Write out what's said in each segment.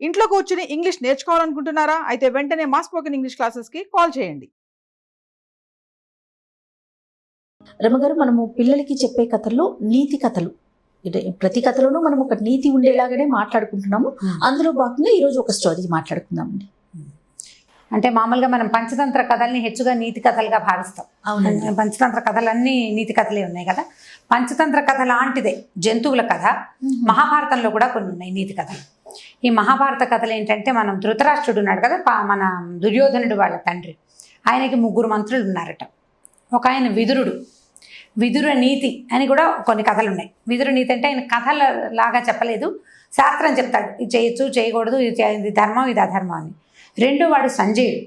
ఇంట్లో కూర్చుని ఇంగ్లీష్ నేర్చుకోవాలనుకుంటున్నారా? అయితే వెంటనే మా స్పోకెన్ ఇంగ్లీష్ క్లాసెస్‌కి కాల్ చేయండి. రమగారు, మనము పిల్లలకి చెప్పే కథల్లో నీతి కథలు, ప్రతి కథలోనూ మనం ఒక నీతి ఉండేలాగానే మాట్లాడుకుంటున్నాము. అందులో భాగంగా ఈరోజు ఒక స్టోరీ మాట్లాడుకుందామండి. అంటే మామూలుగా మనం పంచతంత్ర కథల్ని హెచ్చుగా నీతి కథలుగా భావిస్తాం. అవునండి. పంచతంత్ర కథలన్నీ నీతి కథలే ఉన్నాయి కదా. పంచతంత్ర కథ లాంటిదే జంతువుల కథ మహాభారతంలో కూడా కొన్ని ఉన్నాయి నీతి కథలు. ఈ మహాభారత కథలు ఏంటంటే, మనం ధృతరాష్ట్రుడు ఉన్నాడు కదా, మన దుర్యోధనుడు వాళ్ళ తండ్రి, ఆయనకి 3 మంత్రులు ఉన్నారట. ఒక ఆయన విదుర నీతి అని కూడా కొన్ని కథలు ఉన్నాయి. విదుర నీతి అంటే ఆయన కథల లాగా చెప్పలేదు, శాస్త్రం చెప్తాడు, ఇది చేయొచ్చు చేయకూడదు, ఇది ధర్మం ఇది అధర్మం అని. రెండో వాడు సంజయుడు,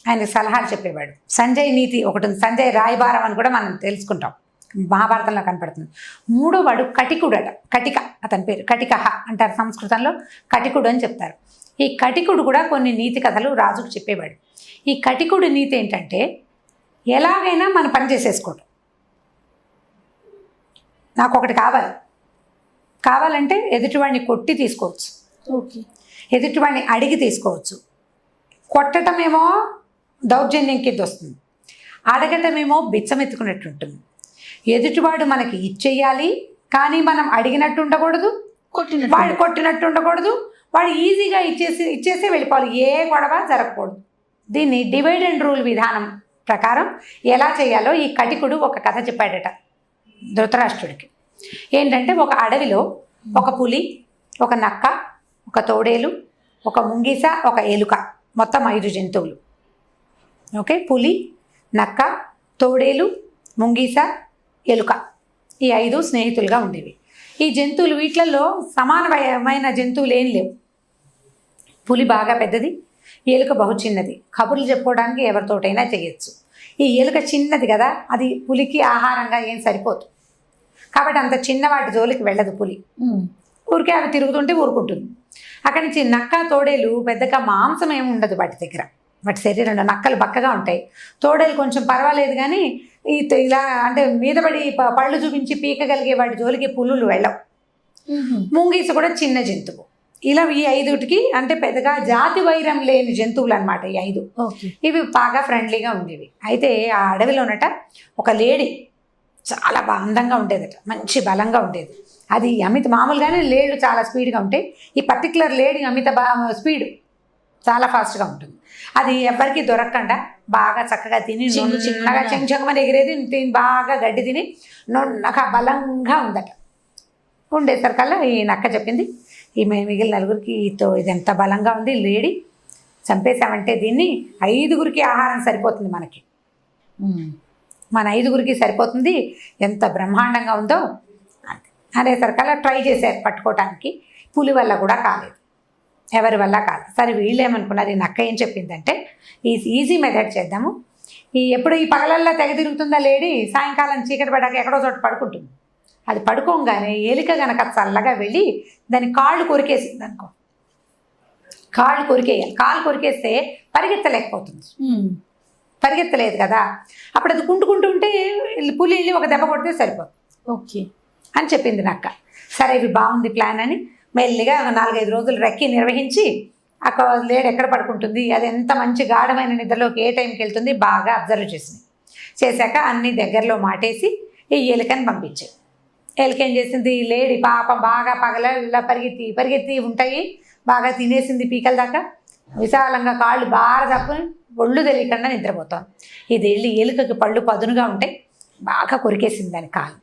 ఆయన సలహాలు చెప్పేవాడు. సంజయ్ నీతి ఒకటి ఉంది, సంజయ్ రాయబారం అని కూడా మనం తెలుసుకుంటాం, మహాభారతంలో కనపడుతుంది. మూడో వాడు కటికుడట, కటిక అతని పేరు, కటికహ అంటారు సంస్కృతంలో, కటికుడు అని చెప్తారు. ఈ కటికుడు కూడా కొన్ని నీతి కథలు రాజుకు చెప్పేవాడు. ఈ కటికుడు నీతి ఏంటంటే, ఎలాగైనా మన పని చేసేసుకోవడం. నాకు ఒకటి కావాలంటే ఎదుటివాడిని కొట్టి తీసుకోవచ్చు, ఓకే, ఎదుటివాడిని అడిగి తీసుకోవచ్చు. కొట్టటమేమో దౌర్జన్యం కింద వస్తుంది, అడగటమేమో బిచ్చమెత్తుకున్నట్టు ఉంటుంది. ఎదుటివాడు మనకి ఇచ్చేయాలి, కానీ మనం అడిగినట్టు ఉండకూడదు, వాడు కొట్టినట్టు ఉండకూడదు, వాడు ఈజీగా ఇచ్చేసి వెళ్ళిపోవాలి, ఏ గొడవ జరగకూడదు. దీన్ని డివైడ్ అండ్ రూల్ విధానం ప్రకారం ఎలా చేయాలో ఈ కటికుడు ఒక కథ చెప్పాడట ధృతరాష్ట్రుడికి. ఏంటంటే, ఒక అడవిలో ఒక పులి, ఒక నక్క, ఒక తోడేలు, ఒక ముంగీస, ఒక ఎలుక, మొత్తం 5 జంతువులు. ఓకే, పులి, నక్క, తోడేలు, ముంగీస, ఎలుక, ఈ 5 స్నేహితులుగా ఉండేవి. ఈ జంతువులు, వీటిలలో సమానమైన జంతువులు ఏం లేవు. పులి బాగా పెద్దది, ఎలుక బహు చిన్నది, కబుర్లు చెప్పుకోవడానికి ఎవరితోటైనా చేయొచ్చు. ఈ ఎలుక చిన్నది కదా, అది పులికి ఆహారంగా ఏం సరిపోదు, కాబట్టి అంత చిన్నవాటి జోలికి వెళ్ళదు పులి. ఊరికే అవి తిరుగుతుంటే ఊరుకుంటుంది. అక్కడి నుంచి నక్క, తోడేలు పెద్దగా మాంసం ఏమి ఉండదు వాటి దగ్గర, వాటి శరీరంలో. నక్కలు బక్కగా ఉంటాయి, తోడేలు కొంచెం పర్వాలేదు, కానీ ఇలా అంటే మీదపడి పళ్ళు చూపించి పీకగలిగే వాటి జోలికి పులులు వెళ్ళవు. ముంగీస కూడా చిన్న జంతువు. ఇలా ఈ 5టికి అంటే పెద్దగా జాతి వైరం లేని జంతువులు అనమాట ఈ 5. ఇవి బాగా ఫ్రెండ్లీగా ఉండేవి. అయితే ఆ అడవిలోనట ఒక లేడీ చాలా అందంగా ఉండేదట, మంచి బలంగా ఉండేది. అది మామూలుగానే లేడీలు చాలా స్పీడ్గా ఉంటాయి, ఈ పర్టికులర్ లేడీ స్పీడ్, చాలా ఫాస్ట్గా ఉంటుంది. అది ఎవరికి దొరకకుండా బాగా చక్కగా తిని చిన్నగా చెంచకమని ఎగిరేది, బాగా గడ్డి తిని నొన్నగా బలంగా ఉందట. ఉండేసరికల్లా ఈ నక్క చెప్పింది, ఈ మిగిలిన 4గురికి ఇది ఎంత బలంగా ఉంది లేడీ, చంపేశామంటే దీన్ని 5గురికి ఆహారం సరిపోతుంది, మన 5గురికి సరిపోతుంది, ఎంత బ్రహ్మాండంగా ఉందో అనేసరికల్లా ట్రై చేశారు పట్టుకోవటానికి. పులి వల్ల కూడా కాలేదు, ఎవరి వల్ల కాదు. సరే, వీళ్ళు ఏమనుకున్నారు, ఈ నక్క ఏం చెప్పిందంటే, ఈజీ మెథడ్ చేద్దాము. ఎప్పుడు ఈ పగలల్లా తెగ తిరుగుతుందా లేడీ, సాయంకాలం చీకటి పడ్డాక ఎక్కడో చోట పడుకుంటుంది. అది పడుకోగానే ఎలుక గనక చల్లగా వెళ్ళి దాని కాళ్ళు కొరికేసింది అనుకో, కాళ్ళు కొరికేయాలి. కాళ్ళు కొరికేస్తే పరిగెత్తలేకపోతుంది, పరిగెత్తలేదు కదా, అప్పుడు అది కుంటుకుంటూ ఉంటే పులి వెళ్ళి ఒక దెబ్బ కొడితే సరిపోతుంది. ఓకే అని చెప్పింది నక్క. సరే, ఇవి బాగుంది ప్లాన్ అని మెల్లిగా 4-5 రోజులు రెక్కి నిర్వహించి అక్కడ లేడు ఎక్కడ పడుకుంటుంది, అది ఎంత మంచి గాఢమైన నిద్రలోకి ఏ టైంకి వెళ్తుంది బాగా అబ్జర్వ్ చేశాక అన్ని దగ్గరలో మాటేసి ఈ ఎలుకని పంపించాయి. ఎలుక ఏం చేసింది, లేడీ పాపం బాగా పగల పరిగెత్తి ఉంటాయి, బాగా తినేసింది పీకల దాకా, విశాలంగా కాళ్ళు బాగా తప్పుని ఒళ్ళు తెలియకుండా నిద్రపోతాం. ఇది వెళ్ళి ఎలుకకి పళ్ళు పదునుగా ఉంటాయి, బాగా కొరికేసింది దాని కాలు.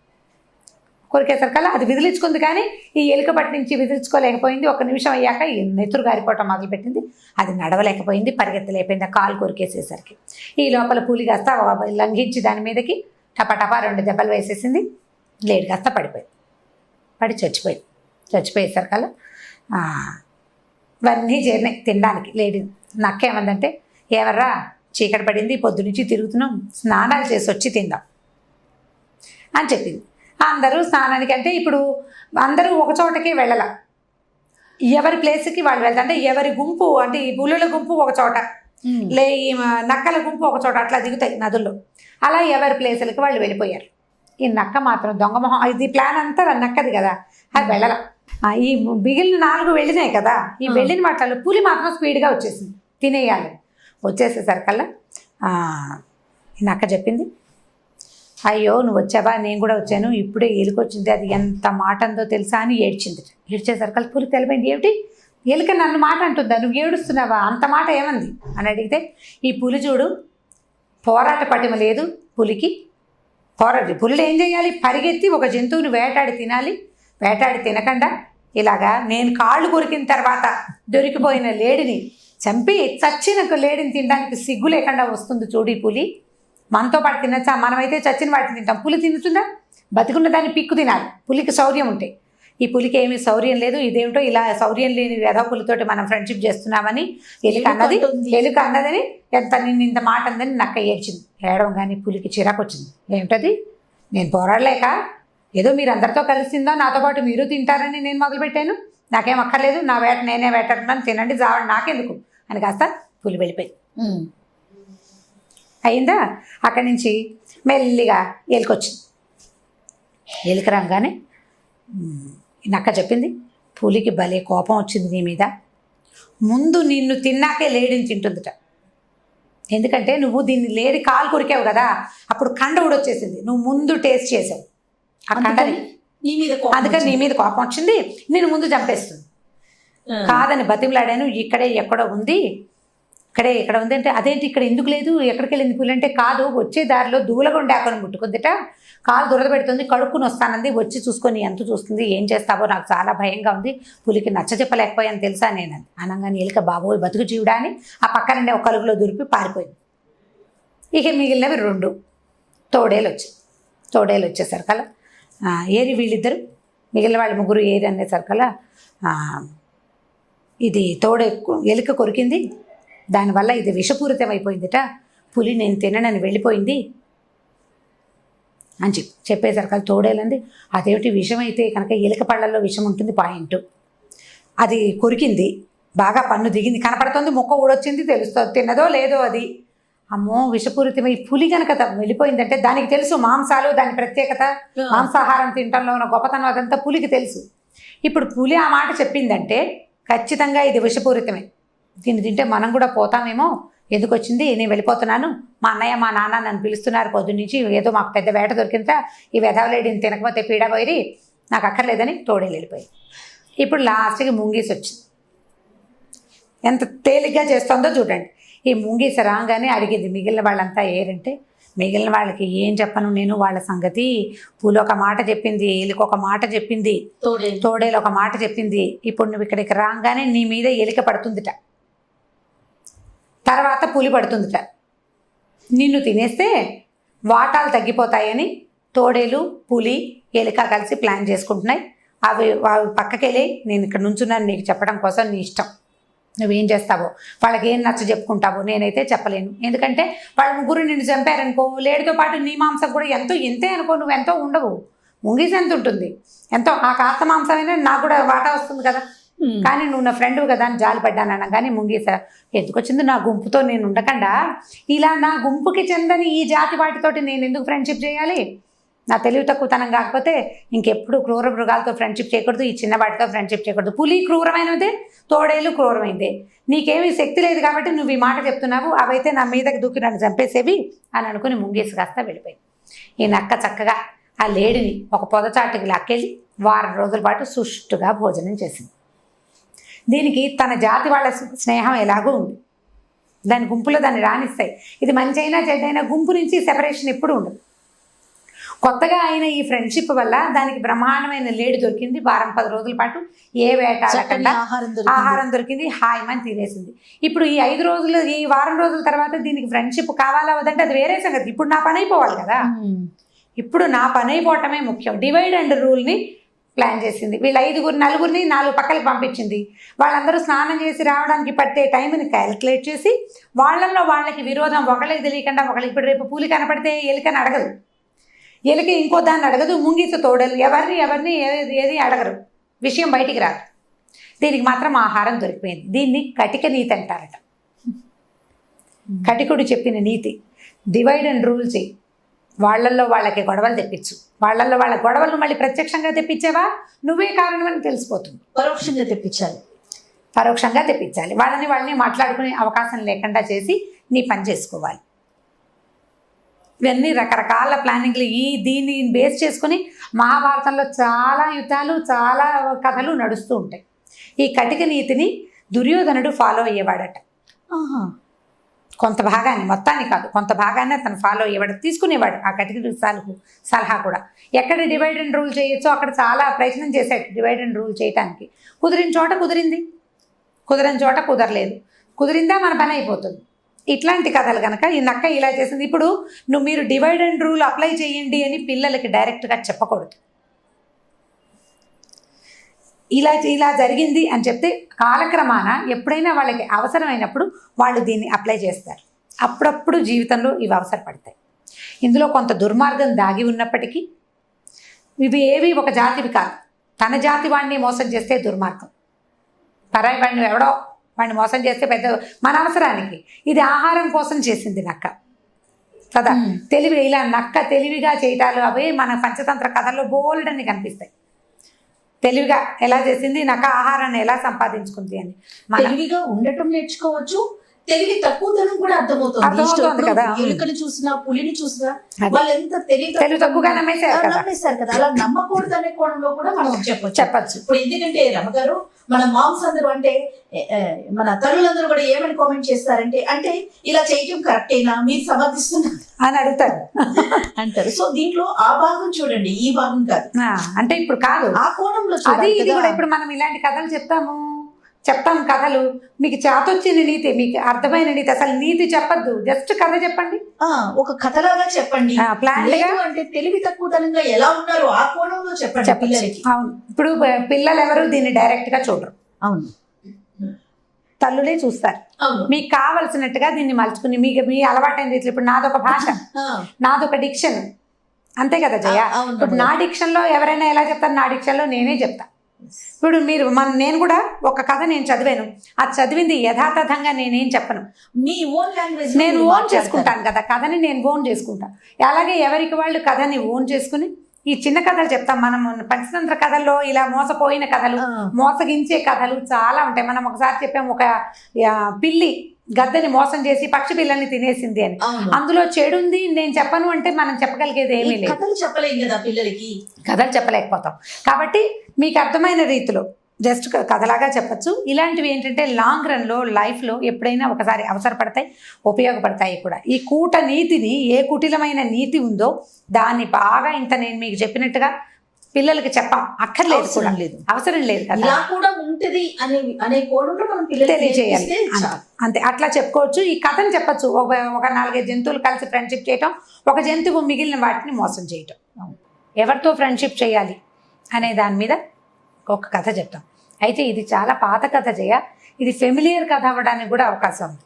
కొరికేసరికల్లా అది విదిలించుకుంది, కానీ ఈ ఎలుక పట్టి నుంచి విదిలించుకోలేకపోయింది. 1 నిమిషం అయ్యాక ఈ నెత్తురు గారిపోవటం మొదలుపెట్టింది, అది నడవలేకపోయింది, పరిగెత్తలేకపోయింది, ఆ కాలు కొరికేసేసరికి. ఈ లోపల పులి కాస్త లంఘించి దాని మీదకి టపటపా 2 దెబ్బలు వేసేసింది. లేడి కాస్త పడి చచ్చిపోయేసరికల్లా ఇవన్నీ చేరినాయి తినడానికి. లేడీ నక్క ఏమందంటే, ఎవర్రా చీకటి పడింది, పొద్దునుంచి తిరుగుతున్నాం, స్నానాలు చేసి వచ్చి తిందాం అని చెప్పింది. అందరూ స్నానానికి అంటే, ఇప్పుడు అందరూ ఒక చోటకి వెళ్ళాల, ఎవరి ప్లేస్కి వాళ్ళు వెళ్తారు. అంటే ఎవరి గుంపు, అంటే ఈ పులుల గుంపు ఒక చోట, ఈ నక్కల గుంపు ఒక చోట, అట్లా దిగుతాయి నదుల్లో. అలా ఎవరి ప్లేసులకి వాళ్ళు వెళ్ళిపోయారు. ఈ నక్క మాత్రం దొంగ మొహం, ఇది ప్లాన్ అంతా నక్కది కదా, అది వెళ్ళాల. ఈ మిగిలిన 4 వెళ్ళినాయి కదా, ఈ వెళ్ళిన వాటిలో పులి మాత్రం స్పీడ్గా వచ్చేసింది తినేయాలి. వచ్చేసేసరికల్లా నక్క చెప్పింది, అయ్యో నువ్వు వచ్చావా, నేను కూడా వచ్చాను, ఇప్పుడే ఎలుకొచ్చింది, అది ఎంత మాట అందో తెలుసా అని ఏడ్చింది. ఏడ్చేసరికల్లా పులి తెలిపోయింది, ఏమిటి ఎలుక నన్ను మాట అంటుందా, నువ్వు ఏడుస్తున్నావా, అంత మాట ఏమంది అని అడిగితే, ఈ పులి చూడు పోరాట పటిమ లేదు పులికి, పులులు ఏం చేయాలి, పరిగెత్తి ఒక జంతువుని వేటాడి తినాలి, వేటాడి తినకుండా ఇలాగా నేను కాళ్ళు కొరికిన తర్వాత దొరికిపోయిన లేడిని చంపి చచ్చిన లేడిని తినడానికి సిగ్గు లేకుండా వస్తుంది చూడు ఈ పులి, మనతో పాటు తినచ్చా, మనమైతే చచ్చిన వాటిని తింటాం, పులి తింటుందా, బతికున్న దాన్ని పిక్కు తినాలి, పులికి శౌర్యం ఉంటే, ఈ పులికి ఏమీ శౌర్యం లేదు, ఇదేమిటో ఇలా శౌర్యం లేని వ్యధ పులితోటి మనం ఫ్రెండ్షిప్ చేస్తున్నామని ఎలుక అన్నదని ఎంత నిన్ను ఇంత మాట అందని నక్క ఏడ్చింది. ఏడవం కానీ పులికి చిరాకు వచ్చింది, ఏమిటది నేను పోరాడలేక ఏదో మీరు అందరితో కలిసిందో నాతో పాటు మీరు తింటారని నేను మొదలుపెట్టాను, నాకేం అక్కర్లేదు, నా వేట నేనే వేటాడుతున్నాను, తినండి జావడం నాకెందుకు అని కాస్త పులి వెళ్ళిపోయింది. అయిందా, అక్కడి నుంచి మెల్లిగా ఎలుకొచ్చింది. ఎలుక రాగానే నక్క చెప్పింది, పులికి భలే కోపం వచ్చింది నీ మీద, ముందు నిన్ను తిన్నాకే లేడిని తింటుందిట, ఎందుకంటే నువ్వు దీన్ని లేడి కాలు కొరికావు కదా, అప్పుడు కండ ఊడొచ్చేసింది, నువ్వు ముందు టేస్ట్ చేసావు ఆ కండని, అందుకని నీ మీద కోపం వచ్చింది, నేను ముందు చంపేస్తుంది. కాదని బతిమలాడాను, ఇక్కడే ఎక్కడో ఉంది, ఇక్కడ ఉంది అంటే, అదేంటి ఇక్కడ ఎందుకు లేదు, ఎక్కడికి వెళ్ళింది పులి అంటే, కాదు వచ్చే దారిలో దూలగొండ ఆకుని ముట్టుకుందిట, కాలు దురద పెడుతుంది, కడుక్కుని వస్తానంది, వచ్చి చూసుకొని ఎంత చూస్తుంది, ఏం చేస్తావో నాకు చాలా భయంగా ఉంది, పులికి నచ్చ చెప్పలేకపోయాను తెలుసా నేను అనగానే ఎలుక బాబోయ్ బతుకు జీవుడా అని ఆ పక్కనండే ఒక కలుగులో దొరికి పారిపోయింది. ఇక మిగిలినవి 2 తోడేలు వచ్చేసరికల్లా ఏరి వీళ్ళిద్దరు, మిగిలిన వాళ్ళు 3 ఏరి అనేసరికల్లా ఇది ఎలుక కొరికింది, దానివల్ల ఇది విషపూరితం అయిపోయిందిట, పులి నేను తిననని వెళ్ళిపోయింది అని చెప్పేసరికల్లా తోడేలంది, అదేమిటి విషం అయితే కనుక ఎలుక పళ్ళల్లో విషం ఉంటుంది పాయింట్, అది కొరికింది, బాగా పన్ను దిగింది, కనపడుతుంది, ముక్క ఊడొచ్చింది, తెలుస్తుంది, తిన్నదో లేదో అది, అమ్మో విషపూరితమై పులి కనుక వెళ్ళిపోయిందంటే దానికి తెలుసు మాంసాలు దాని ప్రత్యేకత, మాంసాహారం తినటంలో ఉన్న గొప్పతనం అదంతా పులికి తెలుసు. ఇప్పుడు పులి ఆ మాట చెప్పిందంటే ఖచ్చితంగా ఇది విషపూరితమే, దీన్ని తింటే మనం కూడా పోతామేమో, ఎందుకు వచ్చింది, నేను వెళ్ళిపోతున్నాను, మా అన్నయ్య మా నాన్న నన్ను పిలుస్తున్నారు పొద్దున్నుంచి, ఏదో మాకు పెద్ద వేట దొరికిందా, ఈ వెధవలేడిని తినకపోతే పీడ పోయి నాకు అక్కర్లేదని తోడేలు వెళ్ళిపోయి. ఇప్పుడు లాస్ట్కి ముంగీసి వచ్చింది, ఎంత తేలిగ్గా చేస్తుందో చూడండి. ఈ ముంగీస రాగానే అడిగింది మిగిలిన వాళ్ళంతా ఏరంటే, మిగిలిన వాళ్ళకి ఏం చెప్పను నేను వాళ్ళ సంగతి, పూలు ఒక మాట చెప్పింది, ఎలుక ఒక మాట చెప్పింది, తోడేలు ఒక మాట చెప్పింది, ఇప్పుడు నువ్వు ఇక్కడికి రాగానే నీ మీద ఎలుక పడుతుందిట, తర్వాత పులి పడుతుందిట, నిన్ను తినేస్తే వాటాలు తగ్గిపోతాయని తోడేలు పులి ఎలుక కలిసి ప్లాన్ చేసుకుంటున్నాయి, అవి పక్కకెళ్ళి నేను ఇక్కడ నుంచున్నాను నీకు చెప్పడం కోసం, నీ ఇష్టం నువ్వేం చేస్తావో, వాళ్ళకి ఏం నచ్చ చెప్పుకుంటావో, నేనైతే చెప్పలేను, ఎందుకంటే వాళ్ళ 3 నిన్ను చంపారనుకో, లేడితో పాటు నీ మాంసం కూడా ఎంతే అనుకో, నువ్వు ఎంతో ఉండవు, ముంగీసి ఎంత ఉంటుంది, ఎంతో ఆ కాస్త మాంసమైనా నాకు కూడా వాటా వస్తుంది కదా, కానీ నువ్వు నా ఫ్రెండ్ కదా అని జాలి పడ్డాను అన్న, కానీ ముంగీస ఎందుకు వచ్చింది, నా గుంపుతో నేను ఉండకుండా ఇలా నా గుంపుకి చెందని ఈ జాతి వాటితోటి నేను ఎందుకు ఫ్రెండ్షిప్ చేయాలి, నా తెలివి తక్కువతనం కాకపోతే ఇంకెప్పుడు క్రూర మృగాలతో ఫ్రెండ్షిప్ చేయకూడదు, ఈ చిన్న వాటితో ఫ్రెండ్షిప్ చేయకూడదు, పులి క్రూరమైనదే తోడేలు క్రూరమైందే, నీకేమీ శక్తి లేదు కాబట్టి నువ్వు ఈ మాట చెప్తున్నావు, అవైతే నా మీదకి దూకి నన్ను చంపేసేవి అని అనుకుని ముంగేసి కాస్త వెళ్ళిపోయింది. ఈ నక్క చక్కగా ఆ లేడిని ఒక పొదచాటుకి లాక్కెళ్ళి వారం రోజుల పాటు సుష్టుగా భోజనం చేసింది. దీనికి తన జాతి వాళ్ళ స్నేహం ఎలాగో ఉంది, దాని గుంపులో దాన్ని రాణిస్తాయి, ఇది మంచి అయినా చెడ్డైనా గుంపు నుంచి సెపరేషన్ ఎప్పుడు ఉండదు. కొత్తగా అయిన ఈ ఫ్రెండ్షిప్ వల్ల దానికి బ్రహ్మాండమైన లేడి దొరికింది, వారం 10 రోజుల పాటు ఏ వేటాడకుండా ఆహారం దొరికింది, హాయిమని తినేసింది. ఇప్పుడు ఈ 5 రోజులు ఈ వారం రోజుల తర్వాత దీనికి ఫ్రెండ్షిప్ కావాలా వద్దంటే అది వేరే సంగతి, ఇప్పుడు నా పని అయిపోవాలి కదా, ఇప్పుడు నా పని అయిపోవటమే ముఖ్యం. డివైడ్ అండ్ రూల్ని ప్లాన్ చేసింది, వీళ్ళు 4 పక్కలకి పంపించింది, వాళ్ళందరూ స్నానం చేసి రావడానికి పట్టే టైంని క్యాలిక్యులేట్ చేసి వాళ్ళల్లో వాళ్ళకి విరోధం ఒకళ్ళకి తెలియకుండా ఒకళ్ళకి, ఇప్పుడు రేపు పూలి కనపడితే ఎలుకని అడగదు, ఎలుక ఇంకో దాన్ని అడగదు, ముంగీస తోడలు ఎవరిని ఏది అడగరు, విషయం బయటికి రాదు, దీనికి మాత్రం ఆహారం దొరికిపోయింది. దీన్ని కటిక నీతి అంటారట, కటికుడు చెప్పిన నీతి, డివైడ్ అండ్ రూల్ చెయ్యి, వాళ్ళల్లో వాళ్ళకి గొడవలు తెప్పించు. వాళ్ళల్లో వాళ్ళ గొడవలు మళ్ళీ ప్రత్యక్షంగా తెప్పించావా నువ్వే కారణమని తెలిసిపోతుంది. పరోక్షంగా తెప్పించాలి. పరోక్షంగా తెప్పించాలి. వాళ్ళని మాట్లాడుకునే అవకాశం లేకుండా చేసి నీ పని చేసుకోవాలి. ఇవన్నీ రకరకాల ప్లానింగ్లు. దీన్ని బేస్ చేసుకుని మహాభారతంలో చాలా యుద్ధాలు, చాలా కథలు నడుస్తూ ఉంటాయి. ఈ కటిక నీతిని దుర్యోధనుడు ఫాలో అయ్యేవాడట. కొంత భాగాన్ని, మొత్తాన్ని కాదు, కొంత భాగాన్ని తను ఫాలో అయ్యేవాడు, తీసుకునేవాడు ఆ కటిక సలహా కూడా. ఎక్కడ డివైడ్ అండ్ రూల్ చేయొచ్చో అక్కడ చాలా ప్రయత్నం చేశాడు డివైడ్ అండ్ రూల్ చేయటానికి. కుదిరిన చోట కుదిరింది, కుదరని చోట కుదరలేదు. కుదిరిందా మన పని అయిపోతుంది. ఇట్లాంటి కథలు కనుక ఈ నక్క ఇలా చేసింది. ఇప్పుడు మీరు డివైడ్ అండ్ రూల్ అప్లై చేయండి అని పిల్లలకి డైరెక్ట్గా చెప్పకూడదు. ఇలా జరిగింది అని చెప్తే కాలక్రమాన ఎప్పుడైనా వాళ్ళకి అవసరమైనప్పుడు వాళ్ళు దీన్ని అప్లై చేస్తారు. అప్పుడప్పుడు జీవితంలో ఇవి అవసరపడతాయి. ఇందులో కొంత దుర్మార్గం దాగి ఉన్నప్పటికీ ఇవి ఏవి ఒక జాతివి కాదు. తన జాతి వాడిని మోసం చేస్తే దుర్మార్గం. పరాయి వాడిని ఎవడో వాడిని మోసం చేస్తే పెద్ద, మన అవసరానికి. ఇది ఆహారం కోసం చేసింది నక్క కదా. తెలివి, ఇలా నక్క తెలివిగా చేయటాలు అవే మన పంచతంత్ర కథల్లో బోల్డన్ని కనిపిస్తాయి. తెలివిగా ఎలా చేసింది, నక్క ఆహారాన్ని ఎలా సంపాదించుకుంది అని. తెలివిగా ఉండటం నేర్చుకోవచ్చు. తెలివి తక్కువతనం కూడా అర్థమవుతుంది కదా. ఎలుకని చూసినా, పులిని చూసినా వాళ్ళు ఎంత తెలివి తక్కువగా నమ్మేశారు కదా. అలా నమ్మకూడదు అనే కోణంలో కూడా మనం చెప్పచ్చు. ఇప్పుడు ఎందుకంటే రమగారు, మన మామ్స్ అందరూ అంటే మన తల్లులందరూ కూడా ఏమని కామెంట్ చేస్తారంటే, అంటే ఇలా చేయటం కరెక్టేనా, మీరు సమర్థిస్తున్నారు అని అడుగుతారు అంటారు. సో దీంట్లో ఆ భాగం చూడండి, ఈ భాగం కాదు. అంటే ఇప్పుడు కాదు, ఆ కోణంలో ఇది కూడా. ఇప్పుడు మనం ఇలాంటి కథలు చెప్తాం కథలు. మీకు చేతొచ్చిన నీతి, మీకు అర్థమైన నీతి. అసలు నీతి చెప్పద్దు, జస్ట్ కథ చెప్పండి, ఒక కథలాగా చెప్పండి. అంటే తెలివి తక్కువతనంగా ఎలా ఉన్నారు ఆ కోణంలో చెప్పండి పిల్లలకి. అవును. ఇప్పుడు పిల్లలు ఎవరు దీన్ని డైరెక్ట్ గా చూడరు. అవును, తల్లులే చూస్తారు. మీకు కావలసినట్టుగా దీన్ని మలుచుకుని మీ అలవాటైన రీతిలో. ఇప్పుడు నాదొక భాష, నాదొక డిక్షన్, అంతే కదా జయ. ఇప్పుడు నా డిక్షన్ లో ఎవరైనా ఎలా చెప్తారు, నా డిక్షన్ లో నేనే చెప్తా. ఇప్పుడు నేను కూడా ఒక కథ నేను చదివాను, అది చదివింది యథాతథంగా నేనేం చెప్పను. మీ ఓన్ లాంగ్వేజ్ నేను ఓన్ చేసుకుంటాను కదా, కథని నేను ఓన్ చేసుకుంటాను. అలాగే ఎవరికి వాళ్ళు కథని ఓన్ చేసుకుని ఈ చిన్న కథలు చెప్తాం. మనం పంచతంత్ర కథల్లో ఇలా మోసపోయిన కథలు, మోసగించే కథలు చాలా ఉంటాయి. మనం ఒకసారి చెప్పాము, ఒక పిల్లి గద్దని మోసం చేసి పక్షి పిల్లల్ని తినేసింది అని. అందులో చెడు ఉంది, నేను చెప్పను అంటే మనం చెప్పగలిగేది ఏమీ లేదు. కథలు చెప్పలేం కదా పిల్లలకి, కథలు చెప్పలేకపోతాం. కాబట్టి మీకు అర్థమైన రీతిలో జస్ట్ కథలాగా చెప్పచ్చు. ఇలాంటివి ఏంటంటే లాంగ్ రన్లో లైఫ్లో ఎప్పుడైనా ఒకసారి అవసరపడతాయి, ఉపయోగపడతాయి కూడా. ఈ కూట నీతిని, ఏ కుటిలమైన నీతి ఉందో దాన్ని బాగా ఇంత నేను మీకు చెప్పినట్టుగా పిల్లలకి చెప్పాం, అక్కర్లేదు కూడా, అవసరం లేదు కదా. ఇలా కూడా ఉంటది అనే కోణంలో మనం పిల్లలకి తెలియజేయాలి అంతే. అట్లా చెప్పుకోవచ్చు. ఈ కథను చెప్పచ్చు. ఒక 4-5 జంతువులు కలిసి ఫ్రెండ్షిప్ చేయటం, ఒక జంతువు మిగిలిన వాటిని మోసం చేయటం, ఎవరితో ఫ్రెండ్షిప్ చేయాలి అనే దాని మీద ఒక కథ చెప్తాం. అయితే ఇది చాలా పాత కథ జయ. ఇది ఫెమిలియర్ కథ అవ్వడానికి కూడా అవకాశం ఉంది.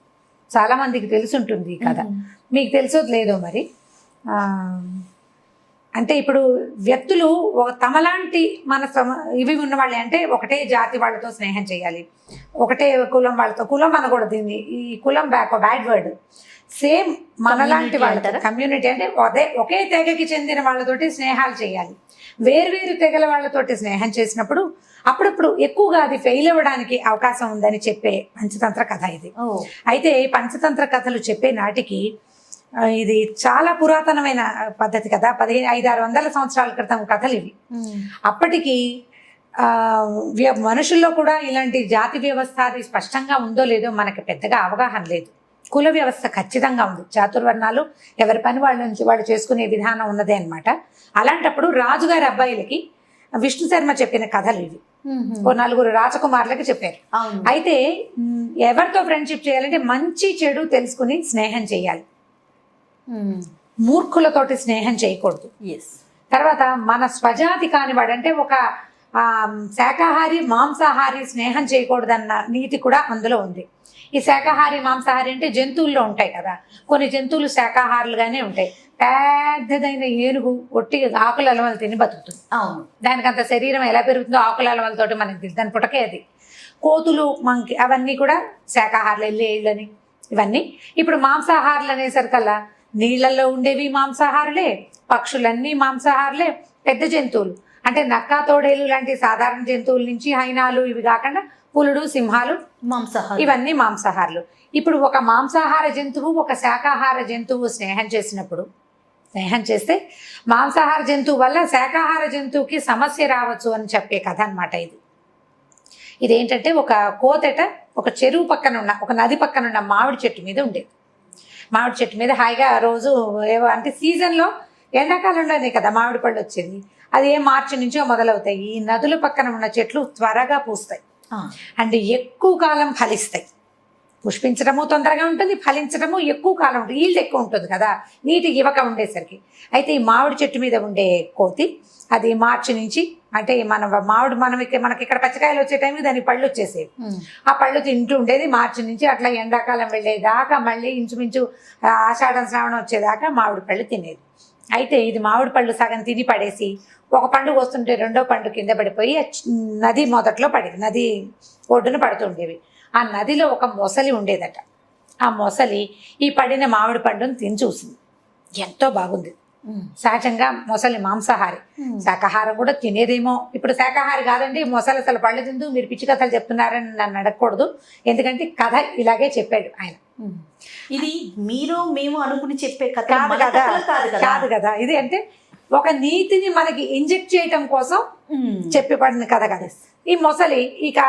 చాలామందికి తెలుసుంటుంది ఈ కథ, మీకు తెలుసో లేదో మరి. అంటే ఇప్పుడు వ్యక్తులు తమలాంటి ఇవి ఉన్నవాళ్ళే, అంటే ఒకటే జాతి వాళ్ళతో స్నేహం చేయాలి, ఒకటే కులం వాళ్ళతో. కులం అనకూడదు దీన్ని, ఈ కులం బ్యాడ్ వర్డ్. సేమ్ మనలాంటి వాళ్ళతో, కమ్యూనిటీ అంటే ఒకే తెగకి చెందిన వాళ్ళతోటి స్నేహాలు చేయాలి. వేర్వేరు తెగల వాళ్ళతోటి స్నేహం చేసినప్పుడు అప్పుడప్పుడు ఎక్కువగా అది ఫెయిల్ అవ్వడానికి అవకాశం ఉందని చెప్పే పంచతంత్ర కథ ఇది. అయితే పంచతంత్ర కథలు చెప్పే నాటికి ఇది చాలా పురాతనమైన పద్ధతి కదా. 500-600 సంవత్సరాల క్రితం కథలు ఇవి. అప్పటికి మనుషుల్లో కూడా ఇలాంటి జాతి వ్యవస్థ అది స్పష్టంగా ఉందో లేదో మనకి పెద్దగా అవగాహన లేదు. కుల వ్యవస్థ ఖచ్చితంగా ఉంది. చాతుర్వర్ణాలు ఎవరి పని వాళ్ళు చేసుకునే విధానం ఉన్నదే అనమాట. అలాంటప్పుడు రాజుగారి అబ్బాయిలకి విష్ణు శర్మ చెప్పిన కథలు ఇవి. 4 రాజకుమారులకి చెప్పారు. అయితే ఎవరితో ఫ్రెండ్షిప్ చేయాలంటే మంచి చెడు తెలుసుకుని స్నేహం చేయాలి, మూర్ఖులతోటి స్నేహం చేయకూడదు. తర్వాత మన స్వజాతి కానివాడు, అంటే ఒక శాకాహారి మాంసాహారి స్నేహం చేయకూడదన్న నీతి కూడా అందులో ఉంది. ఈ శాకాహారి మాంసాహారి అంటే జంతువుల్లో ఉంటాయి కదా, కొన్ని జంతువులు శాకాహారులుగానే ఉంటాయి. పెద్దదైన ఏనుగు ఒట్టి ఆకుల అలవలు తిని బతుకుతుంది. దానికి అంత శరీరం ఎలా పెరుగుతుందో ఆకుల అలవలతోటి మనకి దాని పుటకే అది. కోతులు, మంకి అవన్నీ కూడా శాకాహారులు, ఎల్లేళ్ళని ఇవన్నీ. ఇప్పుడు మాంసాహారులు అనేసరికల్లా నీళ్ళల్లో ఉండేవి మాంసాహారులే, పక్షులన్నీ మాంసాహారులే, పెద్ద జంతువులు అంటే నక్క, తోడేలు లాంటి సాధారణ జంతువుల నుంచి హైనాలు ఇవి కాకుండా పులుడు, సింహాలు, మాంసాహారం ఇవన్నీ మాంసాహారులు. ఇప్పుడు ఒక మాంసాహార జంతువు ఒక శాకాహార జంతువు స్నేహం చేస్తే మాంసాహార జంతువు వల్ల శాకాహార జంతువుకి సమస్య రావచ్చు అని చెప్పే కథ అనమాట ఇది. ఇదేంటంటే ఒక కోతట ఒక చెరువు పక్కన ఉన్న ఒక నది పక్కన ఉన్న మామిడి చెట్టు మీద ఉండేది. మామిడి చెట్టు మీద హాయిగా రోజు ఏవో అంటే సీజన్లో ఎండాకాలంలోనే కదా మామిడి పళ్ళు వచ్చేది. అది మార్చి నుంచో మొదలవుతాయి. ఈ నదుల పక్కన ఉన్న చెట్లు త్వరగా పూస్తాయి అంటే ఎక్కువ కాలం ఫలిస్తాయి. పుష్పించడము తొందరగా ఉంటుంది, ఫలించడము ఎక్కువ కాలం ఉంటుంది, ఈల్డ్ ఎక్కువ ఉంటుంది కదా నీటికి ఇవ్వక ఉండేసరికి. అయితే ఈ మామిడి చెట్టు మీద ఉండే కోతి అది మార్చి నుంచి అంటే మనకి ఇక్కడ పచ్చకాయలు వచ్చే టైంకి దానికి పళ్ళు వచ్చేసేవి. ఆ పళ్ళు తింటూ ఉండేది మార్చి నుంచి. అట్లా ఎండాకాలం వెళ్ళేదాకా మళ్ళీ ఇంచుమించు ఆషాఢం, శ్రావణం వచ్చేదాకా మామిడి పళ్ళు తినేది. అయితే ఇది మామిడి పళ్ళు సగం తిని పడేసి ఒక పండు వస్తుంటే రెండో పండు కింద పడిపోయి నది మొదట్లో పడేది, నది ఒడ్డున పడుతుండేవి. ఆ నదిలో ఒక మొసలి ఉండేదట. ఆ మొసలి ఈ పడిన మామిడి పండును తిని చూసింది, ఎంతో బాగుంది. సహజంగా మొసలి మాంసాహారి, శాకాహారం కూడా తినేదేమో. ఇప్పుడు శాకాహారి కాదండి మొసలి అసలు పళ్ళు తిందు, మీరు పిచ్చి కథలు చెప్తున్నారని నన్ను అడగకూడదు. ఎందుకంటే కథ ఇలాగే చెప్పాడు ఆయన. ఇది మీరు మేము అనుకుని చెప్పే కథ కాదు కదా ఇది. అంటే ఒక నీతిని మనకి ఇంజెక్ట్ చేయటం కోసం చెప్పబడిన కథ కదా. ఈ మొసలి ఇక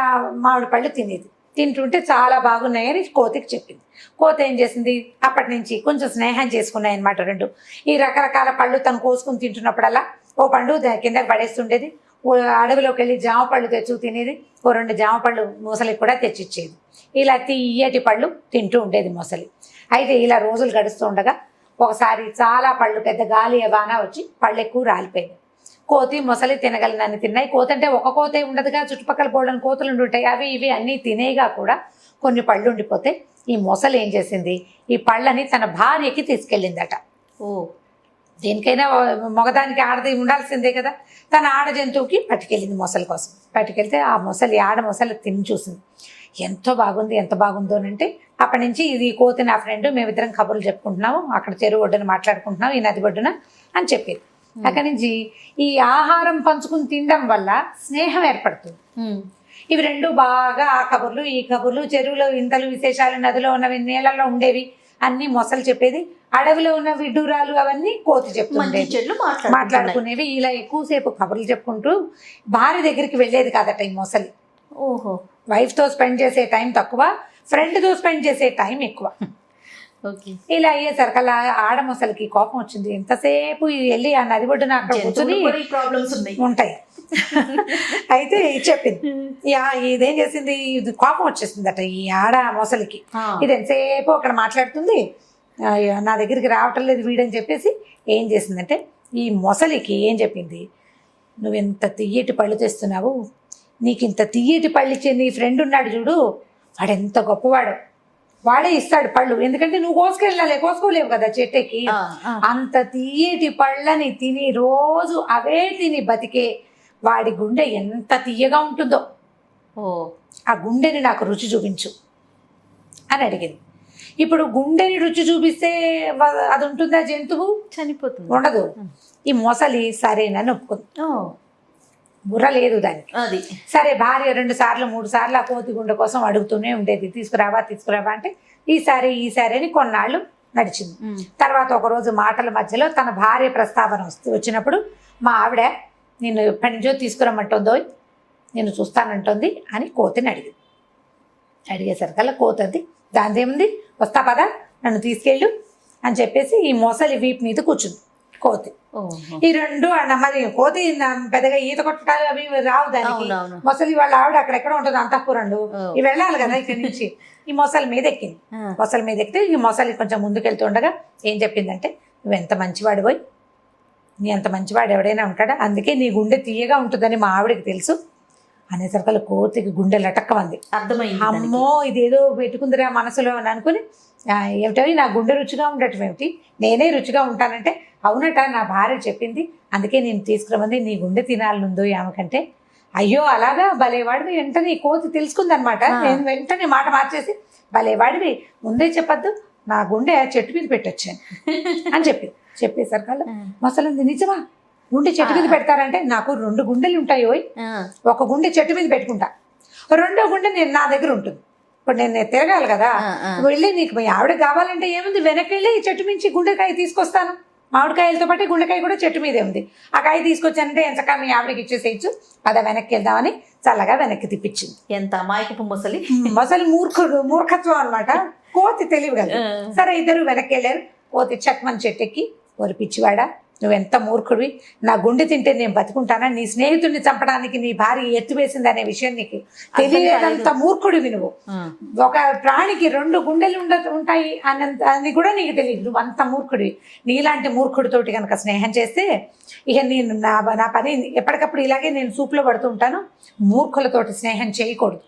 మామిడి పళ్ళు తినేది. తింటుంటే చాలా బాగున్నాయని కోతికి చెప్పింది. కోతి ఏం చేసింది, అప్పటి నుంచి కొంచెం స్నేహం చేసుకున్నాయి అనమాట రెండు. ఈ రకరకాల పళ్ళు తను కోసుకుని తింటున్నప్పుడల్లా ఓ పండు కిందకి పడేస్తుండేది. అడవిలోకి వెళ్ళి జామ పళ్ళు తెచ్చు తినేది. ఓ 2 జామ పళ్ళు మొసలికి కూడా తెచ్చిచ్చేది. ఇలా తీయటి పళ్ళు తింటూ ఉండేది మొసలి. అయితే ఇలా రోజులు గడుస్తూ ఉండగా ఒకసారి చాలా పళ్ళు పెద్ద గాలి బాణ వచ్చి పళ్ళు ఎక్కువ రాలిపోయింది. కోతి మొసలి తినగలనని తిన్నాయి. కోతి అంటే ఒక కోతే ఉండదుగా, చుట్టుపక్కల బోళ్ళని కోతులు ఉంటాయి, అవి ఇవి అన్నీ తినేగా కూడా కొన్ని పళ్ళు ఉండిపోతే ఈ మొసలి ఏం చేసింది, ఈ పళ్ళని తన భార్యకి తీసుకెళ్ళిందట. దేనికైనా మగదానికి ఆడది ఉండాల్సిందే కదా. తన ఆడ జంతువుకి పట్టుకెళ్ళింది మొసలి కోసం. పట్టుకెళ్తే ఆ మొసలి ఆడ మొసలి తిని చూసింది, ఎంతో బాగుంది, ఎంత బాగుందో అంటే అప్పటి నుంచి ఇది కోతి నా ఫ్రెండ్, మేమిద్దరం కబుర్లు చెప్పుకుంటున్నాము, అక్కడ చెరువు ఒడ్డున మాట్లాడుకుంటున్నాం, ఈ నది ఒడ్డున అని చెప్పేది. అక్కడి నుంచి ఈ ఆహారం పంచుకుని తినడం వల్ల స్నేహం ఏర్పడుతుంది. ఇవి రెండు బాగా ఆ కబుర్లు ఈ కబుర్లు, చెరువులో ఇంతలు విశేషాలు, నదిలో ఉన్నవి, నీళ్ళల్లో ఉండేవి అన్ని మొసలు చెప్పేది, అడవిలో ఉన్న విడ్డూరాలు అవన్నీ కోతి చెప్తుండేది, మాట్లాడుకునేవి. ఇలా ఎక్కువసేపు కబుర్లు చెప్పుకుంటూ భార్య దగ్గరికి వెళ్ళేది కాదట ఈ మొసలి. వైఫ్తో స్పెండ్ చేసే టైం తక్కువ, ఫ్రెండ్తో స్పెండ్ చేసే టైం ఎక్కువ. ఇలా అయ్యేసరికల్లా ఆడ మొసలికి కోపం వచ్చింది. ఎంతసేపు వెళ్ళి ఆ నది ఒడ్డున అక్కడ కూర్చొని ఉంటాయి. అయితే చెప్పింది, ఇదేం చేసింది, ఇది కోపం వచ్చేసిందట ఈ ఆడ మొసలికి. ఇది ఎంతసేపు అక్కడ మాట్లాడుతుంది, నా దగ్గరికి రావటం లేదు వీడని చెప్పేసి ఏం చేసిందంటే ఈ మొసలికి ఏం చెప్పింది, నువ్వు ఎంత తియ్యటి పళ్ళు తెస్తున్నావు, నీకు ఇంత తియ్యటి పళ్ళు ఇచ్చే నీ ఫ్రెండ్ ఉన్నాడు చూడు, వాడు ఎంత గొప్పవాడు, వాడే ఇస్తాడు పళ్ళు, ఎందుకంటే నువ్వు కోసుకోలేవు కదా చెట్టుకి. అంత తీయటి పళ్ళని తిని రోజు అవే తిని బతికే వాడి గుండె ఎంత తీయగా ఉంటుందో, ఆ గుండెని నాకు రుచి చూపించు అని అడిగింది. ఇప్పుడు గుండెని రుచి చూపిస్తే అది ఉంటుందా, జంతువు చనిపోతుంది, ఉండదు. ఈ మొసలి సరేనని ఒప్పుకుంది, బుర్ర లేదు దానికి. అది సరే భార్య 2 సార్లు 3 సార్లు ఆ కోతి గుండె కోసం అడుగుతూనే ఉండేది, తీసుకురావా అంటే ఈసారి అని కొన్నాళ్ళు నడిచింది. తర్వాత ఒకరోజు మాటల మధ్యలో తన భార్య ప్రస్తావన వచ్చినప్పుడు మా ఆవిడ నిన్ను ఎప్పటి నుంచో తీసుకురమ్మంటుందో నేను చూస్తానంటుంది అని కోతిని అడిగింది. అడిగేసరికల్లా కోతి దానిదేముంది, వస్తా పదా నన్ను తీసుకెళ్ళు అని చెప్పేసి ఈ మొసలి వీపు మీద కూర్చుంది కోతి. ఈ రెండు మరి కోతి పెద్దగా ఈత కొట్టడాలు అవి రావు దానికి. మొసలి వాళ్ళ ఆవిడ అక్కడెక్కడ ఉంటుంది అంతఃపురంలో, ఇవి వెళ్ళాలి కదా ఇక్కడి నుంచి. ఈ మొసలి మీద ఎక్కింది. మొసలి మీద ఎక్కితే ఈ మొసలి కొంచెం ముందుకెళ్తుండగా ఏం చెప్పిందంటే, నువ్వు ఎంత మంచివాడు పోయి, నీ అంత మంచివాడు ఎవడైనా ఉంటాడా, అందుకే నీ గుండె తీయగా ఉంటుందని మా ఆవిడకి తెలుసు అనేసరికల్లా కోతికి గుండె లటక్కమంది. అర్థమైంది, అమ్మో ఇదేదో పెట్టుకుందిరా మనసులో అని అనుకుని, ఏమిటో నా గుండె రుచిగా ఉండటం ఏమిటి, నేనే రుచిగా ఉంటానంటే, అవునట నా భార్య చెప్పింది అందుకే నేను తీసుకురమంది, నీ గుండె తినాలనుందో ఆమెకంటే. అయ్యో అలాగా, భలేవాడివి. వెంటనే కోతి తెలుసుకుందనమాట. నేను వెంటనే మాట మార్చేసి, భలేవాడివి, ముందే చెప్పద్దు, నా గుండె చెట్టు మీద పెట్టొచ్చాను అని చెప్పేసరికల్లా మొసలి నిజమా గుండె చెట్టు మీద పెడతారంటే నాకు 2 గుండెలు ఉంటాయి ఓయ్, ఒక గుండె చెట్టు మీద పెట్టుకుంటా, 2వ గుండె నేను నా దగ్గర ఉంటుంది. ఇప్పుడు నేను తిరగాలి కదా, వెళ్ళి నీకు మీ ఆవిడ కావాలంటే ఏముంది, వెనక్కి వెళ్ళి చెట్టు మించి గుండెకాయ తీసుకొస్తాను. మామిడికాయలతో పాటు గుండెకాయ కూడా చెట్టు మీదే ఉంది. ఆ కాయ తీసుకొచ్చానంటే ఎంతకా మీ ఆవిడకి ఇచ్చేసేయచ్చు, పద వెనక్కి వెళ్దామని చల్లగా వెనక్కి తిప్పించింది. ఎంత అమాయకపు మొసలి. మొసలి మూర్ఖత్వం అనమాట, కోతి తెలివి కదా. సరే ఇద్దరు వెనక్కి వెళ్ళారు. కోతి చక్మని చెట్టెక్కి, ఓరి పిచ్చివాడా నువ్వెంత మూర్ఖుడివి, నా గుండె తింటే నేను బతుకుంటానా, నీ స్నేహితుడిని చంపడానికి నీ భార్య ఎత్తు వేసింది అనే విషయం నీకు తెలియదంత మూర్ఖుడివి నువ్వు. ఒక ప్రాణికి 2 గుండెలు ఉంటాయి అని కూడా నీకు తెలియదు, నువ్వు అంత మూర్ఖుడివి. నీలాంటి మూర్ఖుడితోటి కనుక స్నేహం చేస్తే ఇక నేను నా పని ఎప్పటికప్పుడు ఇలాగే నేను సూపులో పడుతూ ఉంటాను. మూర్ఖులతోటి స్నేహం చేయకూడదు.